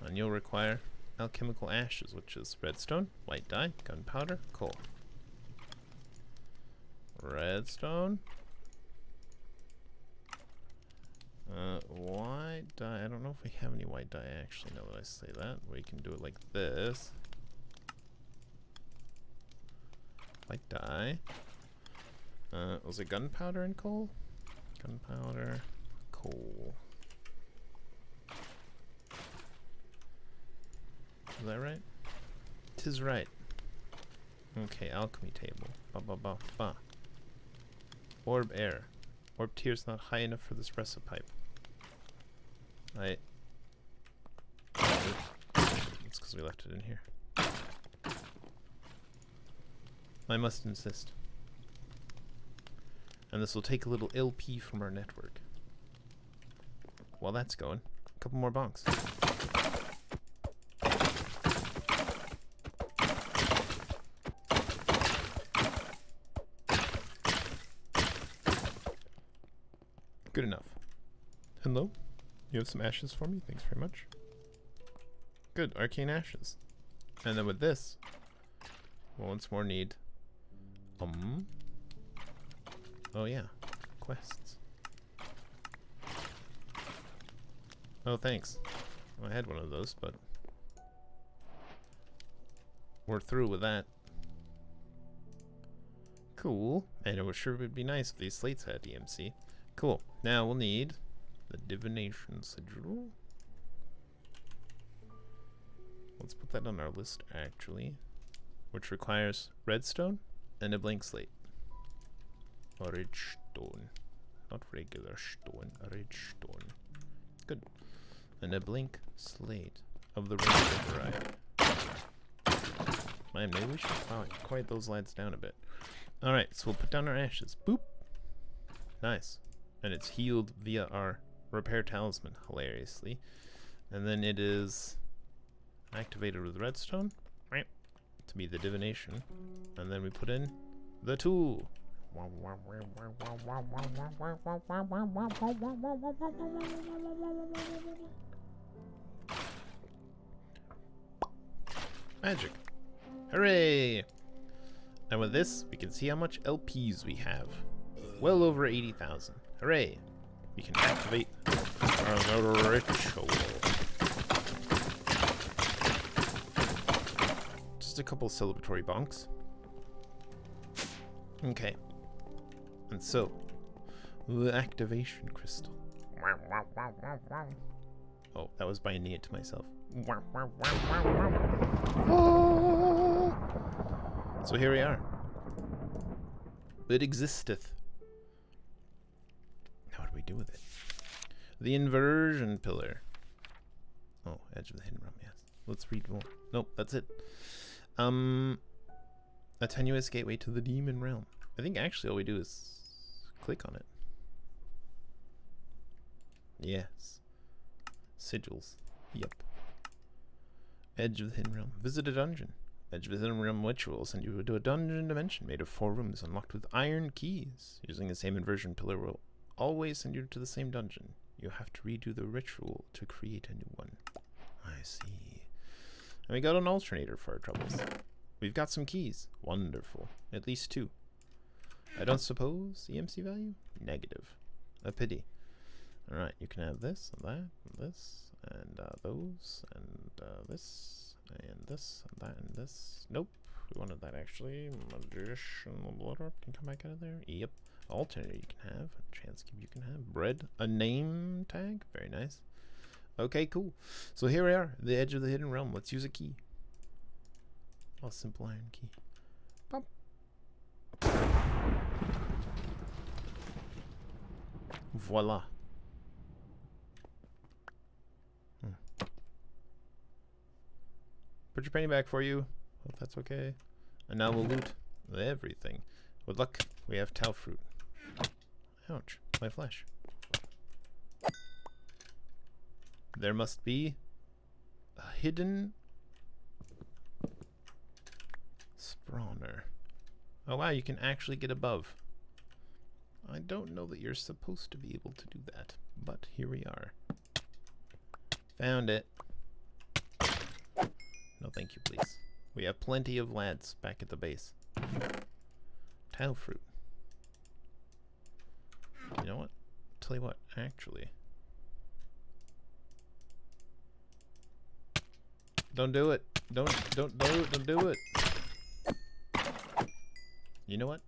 And you'll require alchemical ashes, which is redstone, white dye, gunpowder, coal. Redstone. White dye. I don't know if we have any white dye actually, now that I say that. We can do it like this. White dye. Was it gunpowder and coal? Gunpowder, coal. Is that right? 'Tis right. Okay, alchemy table. Ba. Orb air. Orb tier's not high enough for this recipe. It's because we left it in here. I must insist. And this will take a little LP from our network. While that's going, a couple more bonks. Good enough. Hello? You have some ashes for me? Thanks very much. Good, arcane ashes. And then with this, we'll once more need oh yeah, quests. Oh, thanks. I had one of those, but we're through with that. Cool. And it was sure would be nice if these slates had DMC. Cool. Now we'll need the divination sigil. Let's put that on our list, actually, which requires redstone and a blank slate. Redstone, not regular stone. Redstone. Good. And a blank slate of the regular variety. Man, maybe we should quiet those lights down a bit. Alright, so we'll put down our ashes. Boop. Nice. And it's healed via our repair talisman, hilariously. And then it is activated with redstone to be the divination. And then we put in the tool. Magic. Hooray! And with this, we can see how much LPs we have. Well over 80,000. Hooray! We can activate our ritual. Just a couple celebratory bonks. Okay. And so, the activation crystal. Oh, that was binding it to myself. So here we are. It existeth. Now what do we do with it? The inversion pillar. Oh, edge of the hidden realm, yes. Let's read more. Nope, that's it. A tenuous gateway to the demon realm. I think actually all we do is click on it. Yes. Sigils. Yep. Edge of the hidden realm. Visit a dungeon. Edge of the hidden realm ritual will send you to a dungeon dimension made of 4 rooms unlocked with iron keys. Using the same inversion pillar will always send you to the same dungeon. You have to redo the ritual to create a new one. I see. And we got an alternator for our troubles. We've got some keys. Wonderful. At least 2. I don't suppose EMC value? Negative. A pity. Alright, you can have this, and that, and this, and those, and this, and this, and that, and this. Nope. We wanted that actually. Magician blood orb can come back out of there. Yep. Alternator you can have. Chance cube you can have. Bread. A name tag. Very nice. Okay, cool. So here we are. The edge of the hidden realm. Let's use a key. A simple iron key. Bump. Voila. Put your penny back for you. Hope that's okay. And now we'll loot everything. With luck, we have tau fruit. Ouch, my flesh. There must be a hidden spawner. Oh wow, you can actually get above. I don't know that you're supposed to be able to do that, but here we are. Found it. No thank you, please. We have plenty of lads back at the base. Tile fruit. You know what? Tell you what, actually. Don't do it. Don't do it. You know what?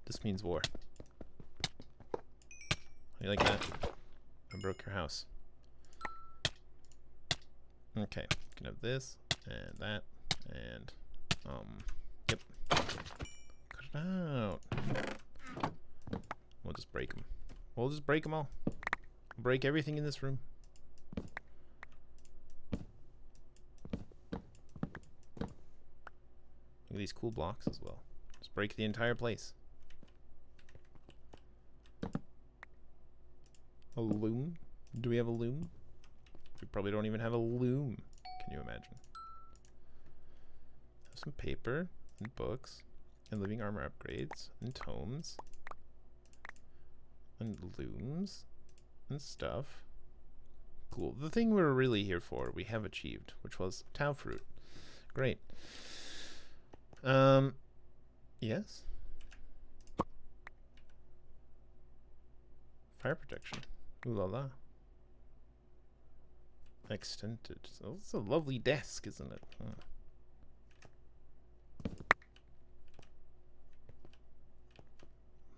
This means war. You like that? I broke your house. Okay, you can have this and that and yep. Cut it out. We'll just break them. We'll just break them all. Break everything in this room. Look at these cool blocks as well. Just break the entire place. A loom? Do we have a loom? We probably don't even have a loom. Can you imagine? Have some paper and books and living armor upgrades and tomes and looms and stuff. Cool. The thing we were really here for, we have achieved, which was tau fruit. Great. Yes. Fire protection. Ooh la la. extended. Oh, it's a lovely desk, isn't it? Huh.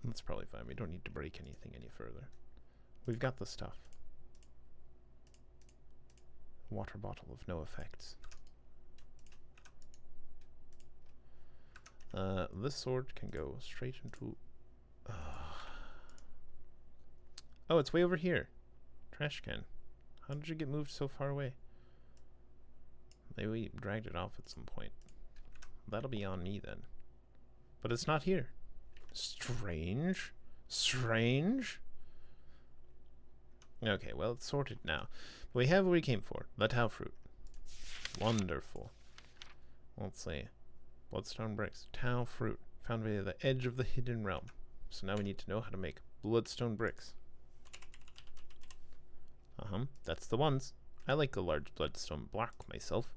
That's probably fine. We don't need to break anything any further. We've got the stuff. Water bottle of no effects. This sword can go straight into... Oh, it's way over here. Trash can. How did you get moved so far away? Maybe we dragged it off at some point. That'll be on me then. But it's not here. Strange. Strange. Okay, well, it's sorted now. But we have what we came for. The Tau fruit. Wonderful. Let's see. Bloodstone bricks. Tau fruit. Found via the edge of the hidden realm. So now we need to know how to make bloodstone bricks. That's the ones. I like a large bloodstone block myself,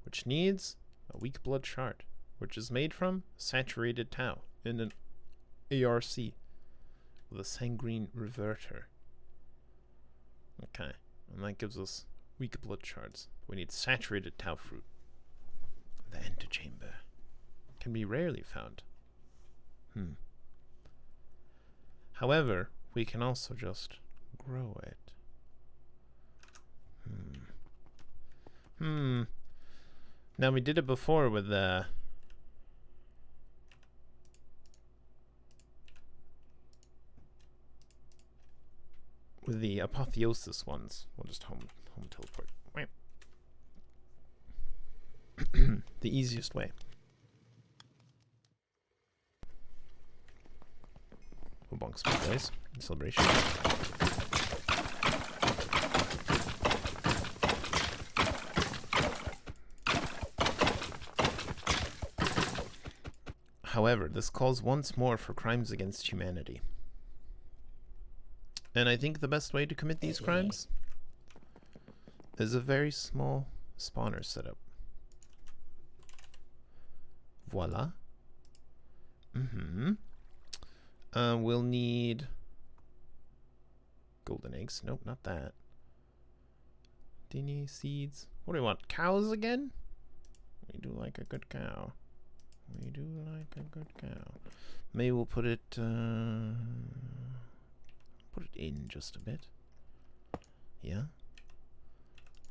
which needs a weak blood shard, which is made from saturated tau in an ARC with a sanguine reverter. Okay, and that gives us weak blood shards. We need saturated tau fruit. The antechamber can be rarely found. However, we can also just grow it. Now we did it before with the apotheosis ones. We'll just home teleport. The easiest way. We'll bonk some guys in celebration. However, this calls once more for crimes against humanity. And I think the best way to commit these crimes is a very small spawner setup. Voila. We'll need golden eggs. Nope, not that. Dinny seeds. What do we want? Cows again? We do like a good cow. We do like a good cow. Maybe we'll put it in just a bit. Yeah.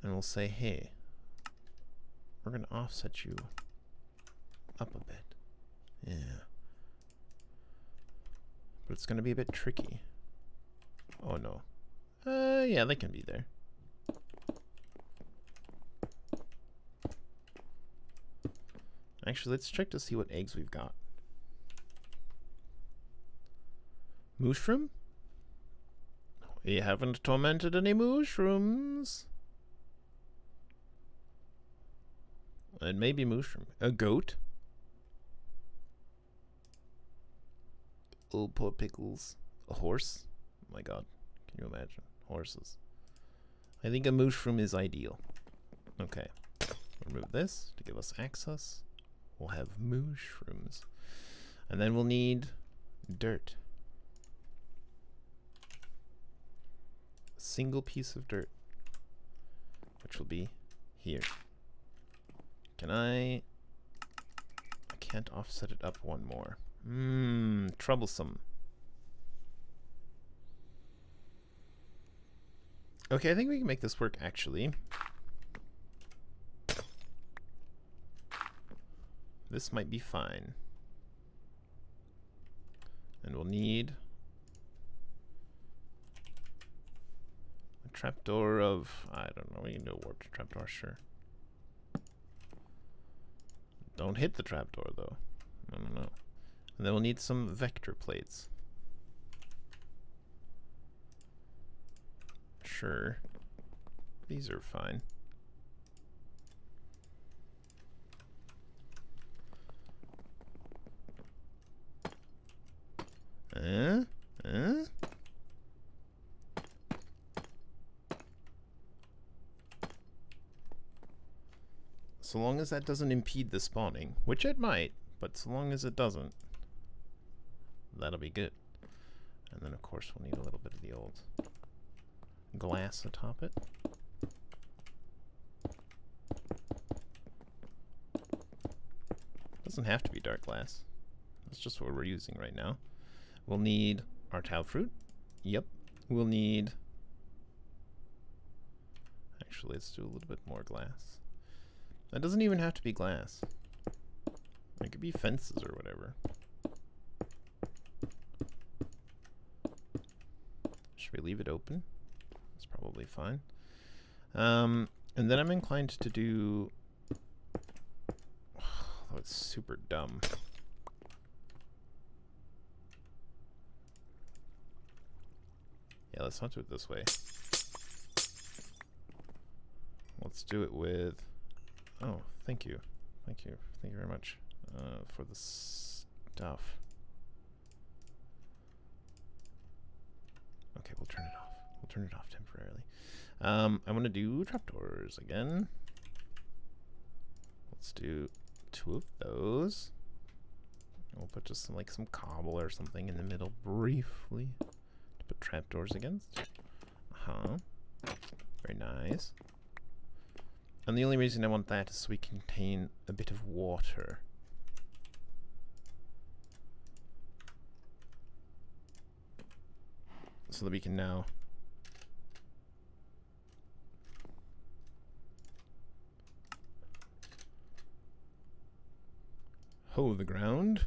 And we'll say, hey, we're gonna offset you up a bit. Yeah. But it's gonna be a bit tricky. Oh no. Yeah, they can be there. Actually, let's check to see what eggs we've got. Mushroom? We haven't tormented any mushrooms. It may be mushroom. A goat? Oh, poor pickles. A horse? Oh my god. Can you imagine? Horses. I think a mushroom is ideal. Okay. Remove this to give us access. We'll have mushrooms. And then we'll need dirt. A single piece of dirt. Which will be here. Can I can't offset it up one more. Troublesome. Okay, I think we can make this work actually. This might be fine. And we'll need a trapdoor of, I don't know, we can do a warped trapdoor, sure. Don't hit the trapdoor though. No. And then we'll need some vector plates. Sure. These are fine. So long as that doesn't impede the spawning, which it might, but so long as it doesn't, that'll be good. And then of course we'll need a little bit of the old glass atop it. doesn't have to be dark glass. That's just what we're using right now. We'll need our tau fruit. Yep. We'll need... Actually, let's do a little bit more glass. That doesn't even have to be glass. It could be fences or whatever. Should we leave it open? That's probably fine. And then I'm inclined to do... Oh, it's super dumb. Yeah, let's not do it this way. Let's do it with... Oh, thank you. Thank you. Thank you very much for the stuff. Okay, we'll turn it off. We'll turn it off temporarily. I want to do trapdoors again. Let's do 2 of those. We'll put just some cobble or something in the middle briefly to put trapdoors against. Very nice. And the only reason I want that is so we contain a bit of water. So that we can now hoe the ground.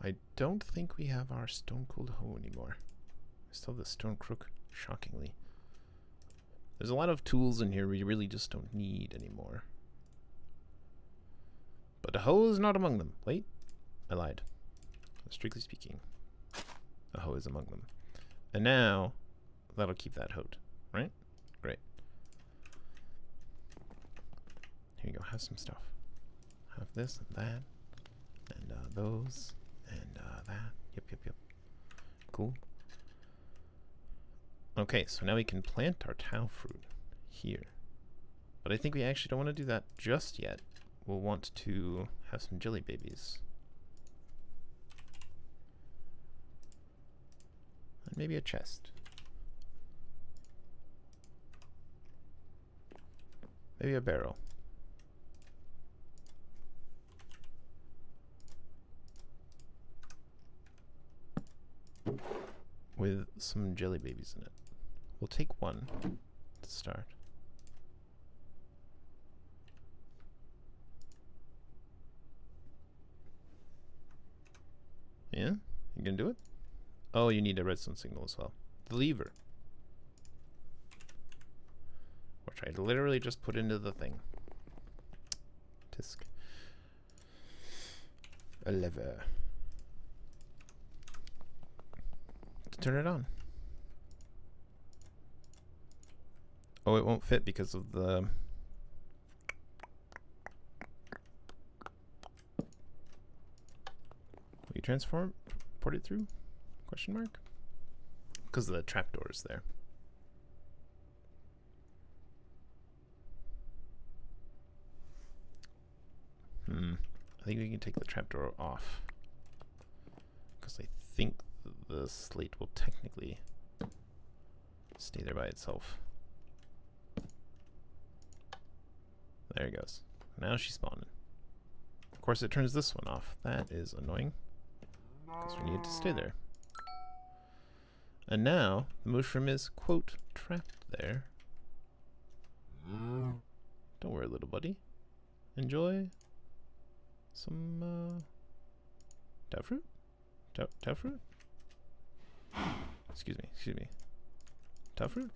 I don't think we have our stone cold hoe anymore. I still have the stone crook, shockingly. There's a lot of tools in here we really just don't need anymore. But a hoe is not among them. Wait, I lied. Strictly speaking, a hoe is among them. And now, that'll keep that hoed, right? Great. Here you go, have some stuff. Have this and that, and those, and that. Yep. Cool. Okay, so now we can plant our tau fruit here. But I think we actually don't want to do that just yet. We'll want to have some jelly babies. And maybe a chest. Maybe a barrel. With some jelly babies in it. We'll take one to start. Yeah? You gonna do it? Oh, you need a redstone signal as well. The lever. Which I literally just put into the thing. Tisk. A lever. To turn it on. Oh, it won't fit because of the... Will you transport it through? Question mark? Because of the trapdoors there. I think we can take the trapdoor off. Because I think the slate will technically stay there by itself. There it goes. Now she's spawning. Of course, it turns this one off. That is annoying. Because we need it to stay there. And now, the mushroom is, quote, trapped there. Don't worry, little buddy. Enjoy some, tau fruit? Tau fruit? Excuse me. Tau fruit?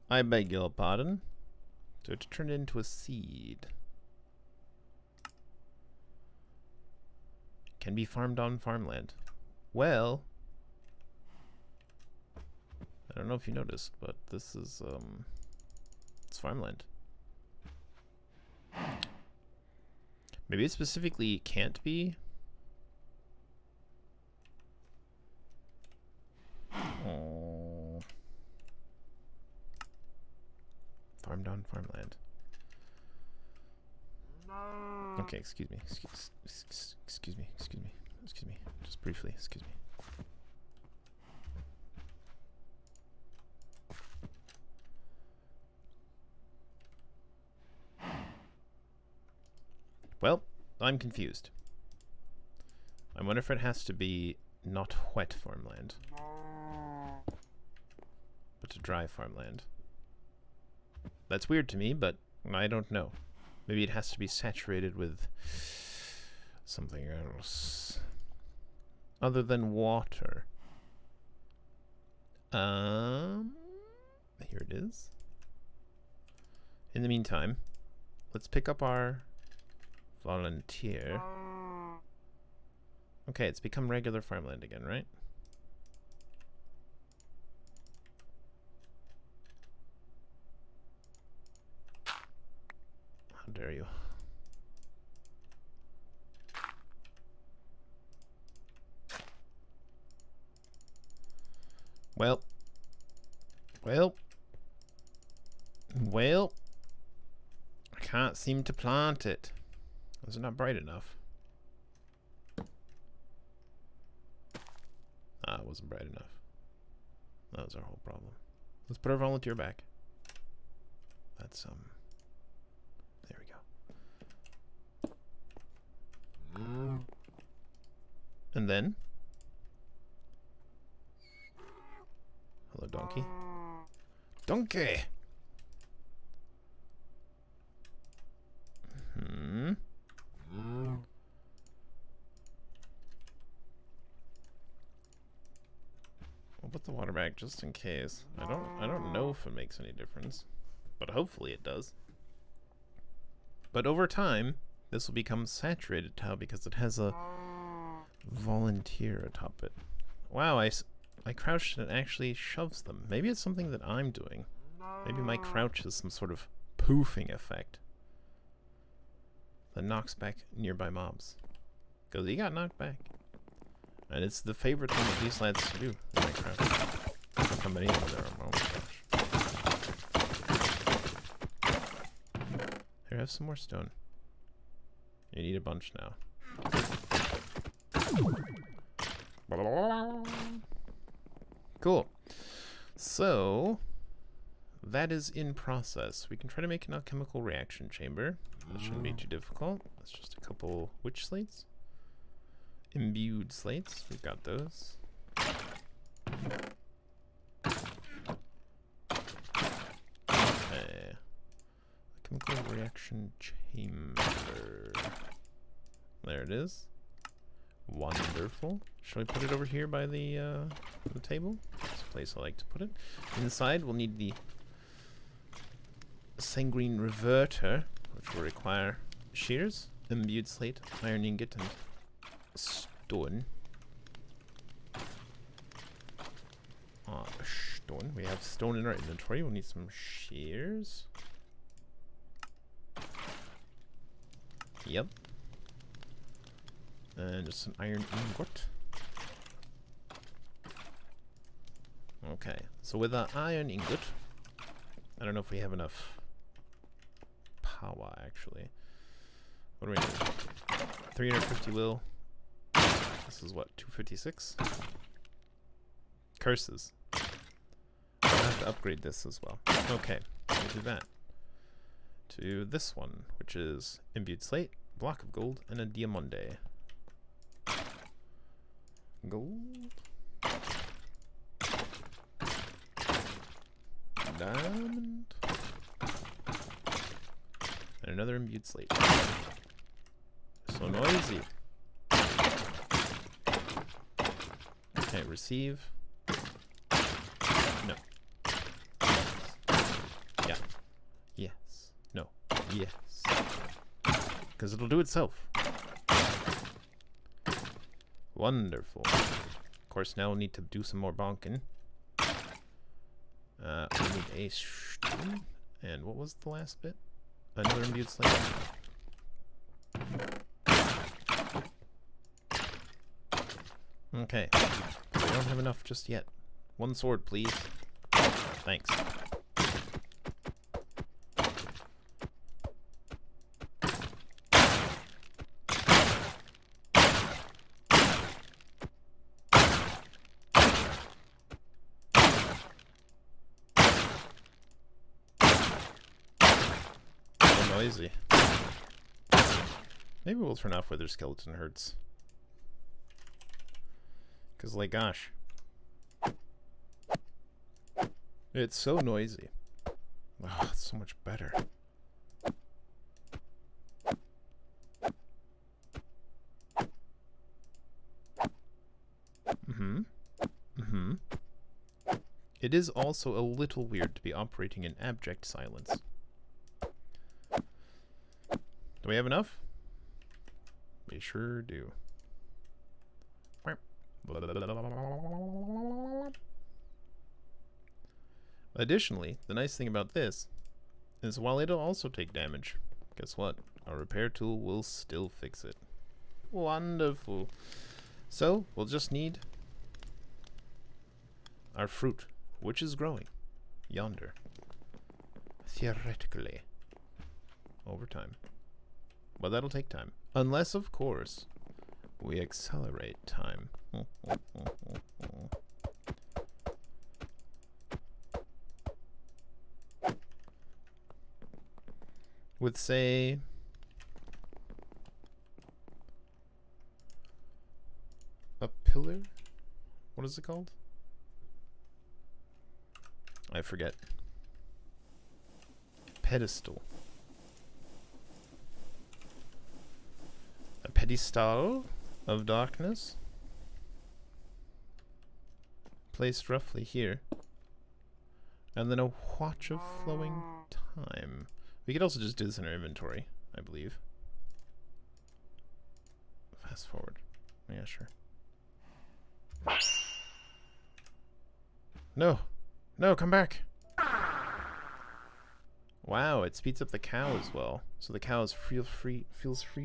I beg your pardon. So to turn it into a seed. Can be farmed on farmland. Well, I don't know if you noticed, but this is, it's farmland. Maybe it specifically can't be. Oh. Farmed on farmland. Okay, excuse me. Excuse me. Just briefly, excuse me. Well, I'm confused. I wonder if it has to be not wet farmland, but a dry farmland. That's weird to me, but I don't know. Maybe it has to be saturated with something else other than water. Here it is. In the meantime, let's pick up our volunteer. Okay, it's become regular farmland again, right? How dare you? Well. I can't seem to plant it. Is it not bright enough? Ah, it wasn't bright enough. That was our whole problem. Let's put our volunteer back. That's, there we go. And then... Hello, donkey. Donkey! We'll put the water back just in case. I don't know if it makes any difference, but hopefully it does. But over time, this will become saturated tile because it has a volunteer atop it. Wow, I crouched and it actually shoves them. Maybe it's something that I'm doing. Maybe my crouch is some sort of poofing effect that knocks back nearby mobs. Because he got knocked back. And it's the favorite thing that these lads do when I crouch. Look how many of them there are. Oh my gosh. Here, have some more stone. You need a bunch now. Cool. So, that is in process. We can try to make an alchemical reaction chamber. That shouldn't be too difficult. That's just a couple witch slates. Imbued slates. We've got those. Okay. Alchemical reaction chamber. There it is. Wonderful. Shall we put it over here by the table? That's a place I like to put it. Inside, we'll need the sanguine reverter, which will require shears, imbued slate, iron ingot, and stone. Stone. We have stone in our inventory. We'll need some shears. Yep. And just an iron ingot. Okay, so with an iron ingot, I don't know if we have enough power actually. What do we need? 350 will. This is what, 256? Curses. I'll have to upgrade this as well. Okay, we'll do that. To this one, which is imbued slate, block of gold, and a diamante. Gold. Diamond. And another imbued slate. So noisy. Okay, receive. No. Yeah. Yes. No. Yes. Because it'll do itself. Wonderful. Of course, now we'll need to do some more bonking. We need a stone. And what was the last bit? Another imbued slate. Okay. We don't have enough just yet. One sword, please. Thanks. Noisy. Maybe we'll turn off whether skeleton hurts. Because, like, gosh. It's so noisy. Oh, it's so much better. It is also a little weird to be operating in abject silence. Do we have enough? We sure do. Additionally, the nice thing about this is while it'll also take damage, guess what? Our repair tool will still fix it. Wonderful. So, we'll just need our fruit, which is growing yonder. Theoretically. Over time. But that'll take time. Unless, of course, we accelerate time. With, say, a pillar? What is it called? I forget. Pedestal. A pedestal of darkness. Placed roughly here. And then a watch of flowing time. We could also just do this in our inventory, I believe. Fast forward. Yeah, sure. No! No, come back! Wow, it speeds up the cow as well. So the cow feels free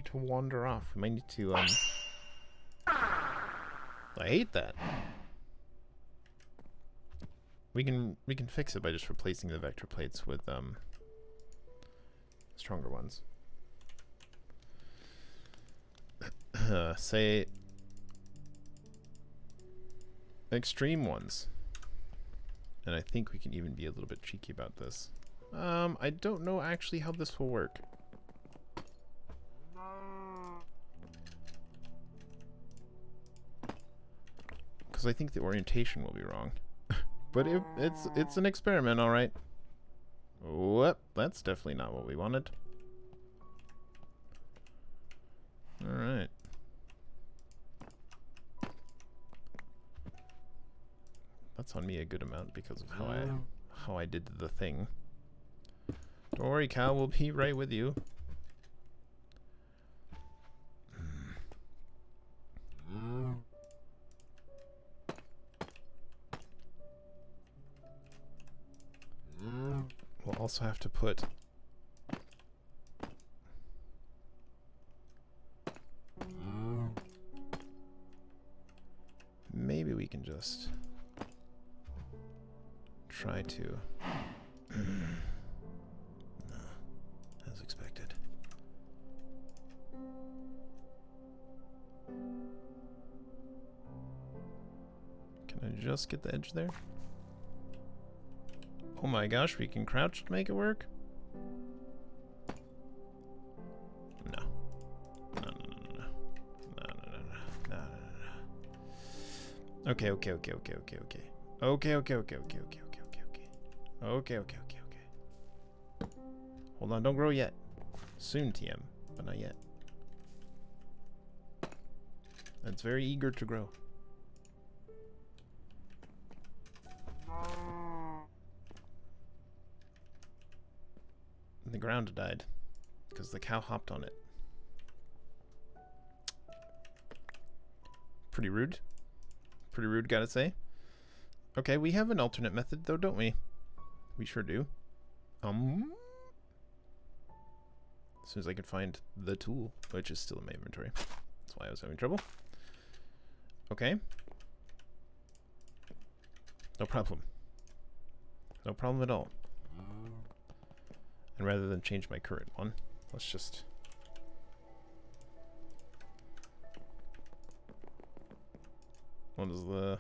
to wander off. We might need to, I hate that. We can fix it by just replacing the vector plates with, stronger ones. Say extreme ones. And I think we can even be a little bit cheeky about this. I don't know actually how this will work. Because I think the orientation will be wrong. But it's an experiment, alright. Whoop, that's definitely not what we wanted. Alright. That's on me a good amount because of how I did the thing. Don't worry, Cal, we'll be right with you. We'll also have to put maybe we can just try to no, as expected. Can I just get the edge there? Oh my gosh, we can crouch to make it work? No. No. Okay. Hold on, don't grow yet. Soon, TM, but not yet. It's very eager to grow. The ground died because the cow hopped on it. Pretty rude. Pretty rude, gotta say. Okay, we have an alternate method though, don't we? We sure do. As soon as I can find the tool, which is still in my inventory. That's why I was having trouble. Okay. No problem. No problem at all. And rather than change my current one, let's just... What is the...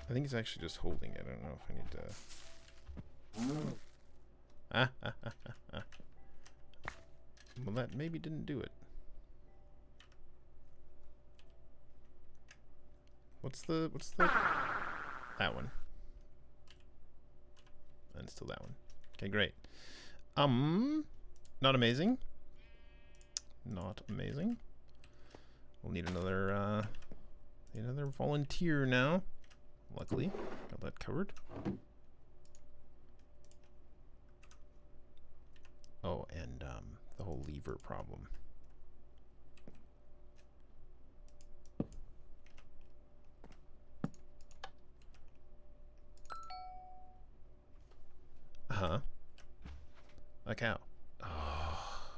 I think it's actually just holding it. I don't know if I need to... Ah, ah, ah, ah, ah. Well, that maybe didn't do it. What's the that one? And still that one. Okay, great. Not amazing. Not amazing. We'll need another volunteer now. Luckily, got that covered. Oh, and the whole lever problem. Uh-huh. A cow. Oh.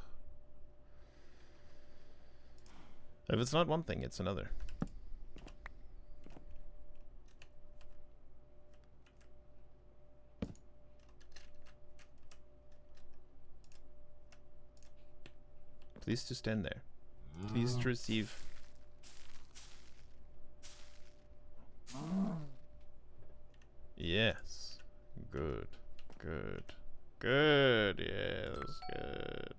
If it's not one thing, it's another. Please to stand there. Please to receive. Yes. Good. Good. Good. Yes. Good.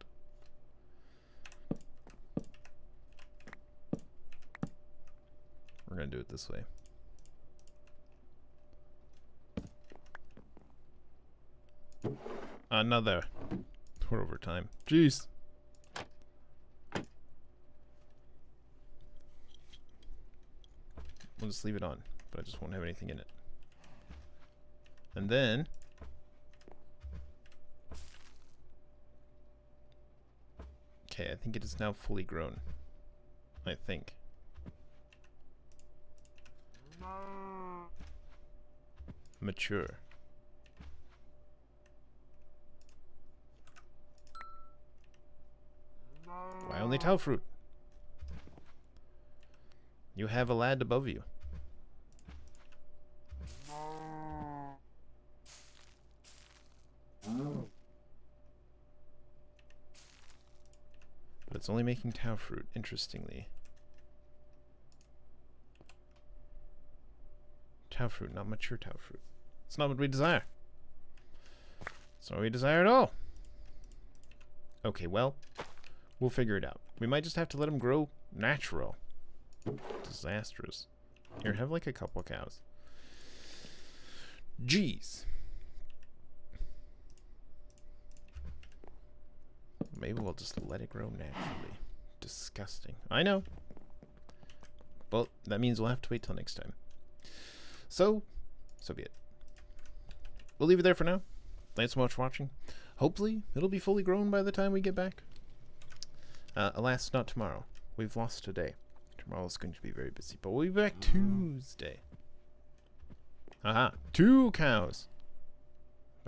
We're gonna do it this way. Another. We're over time. Jeez. We'll just leave it on, but I just won't have anything in it. And then okay, I think it is now fully grown. I think. Mature. Why only tau fruit? You have a lad above you. But it's only making tau fruit, interestingly. Tau fruit, not mature tau fruit. It's not what we desire. It's not what we desire at all. Okay, well, we'll figure it out. We might just have to let him grow natural. Disastrous. Here, have like a couple of cows. Jeez. Maybe we'll just let it grow naturally. Disgusting. I know. Well, that means we'll have to wait till next time. So be it. We'll leave it there for now. Thanks so much for watching. Hopefully, it'll be fully grown by the time we get back. Alas, not tomorrow. We've lost today. Tomorrow's going to be very busy, but we'll be back Tuesday. Aha, 2 cows.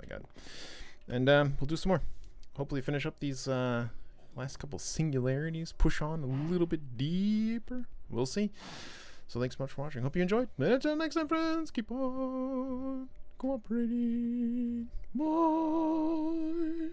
Oh my god. And we'll do some more. Hopefully finish up these last couple singularities. Push on a little bit deeper. We'll see. So thanks so much for watching. Hope you enjoyed. And until next time, friends, keep on cooperating. Bye.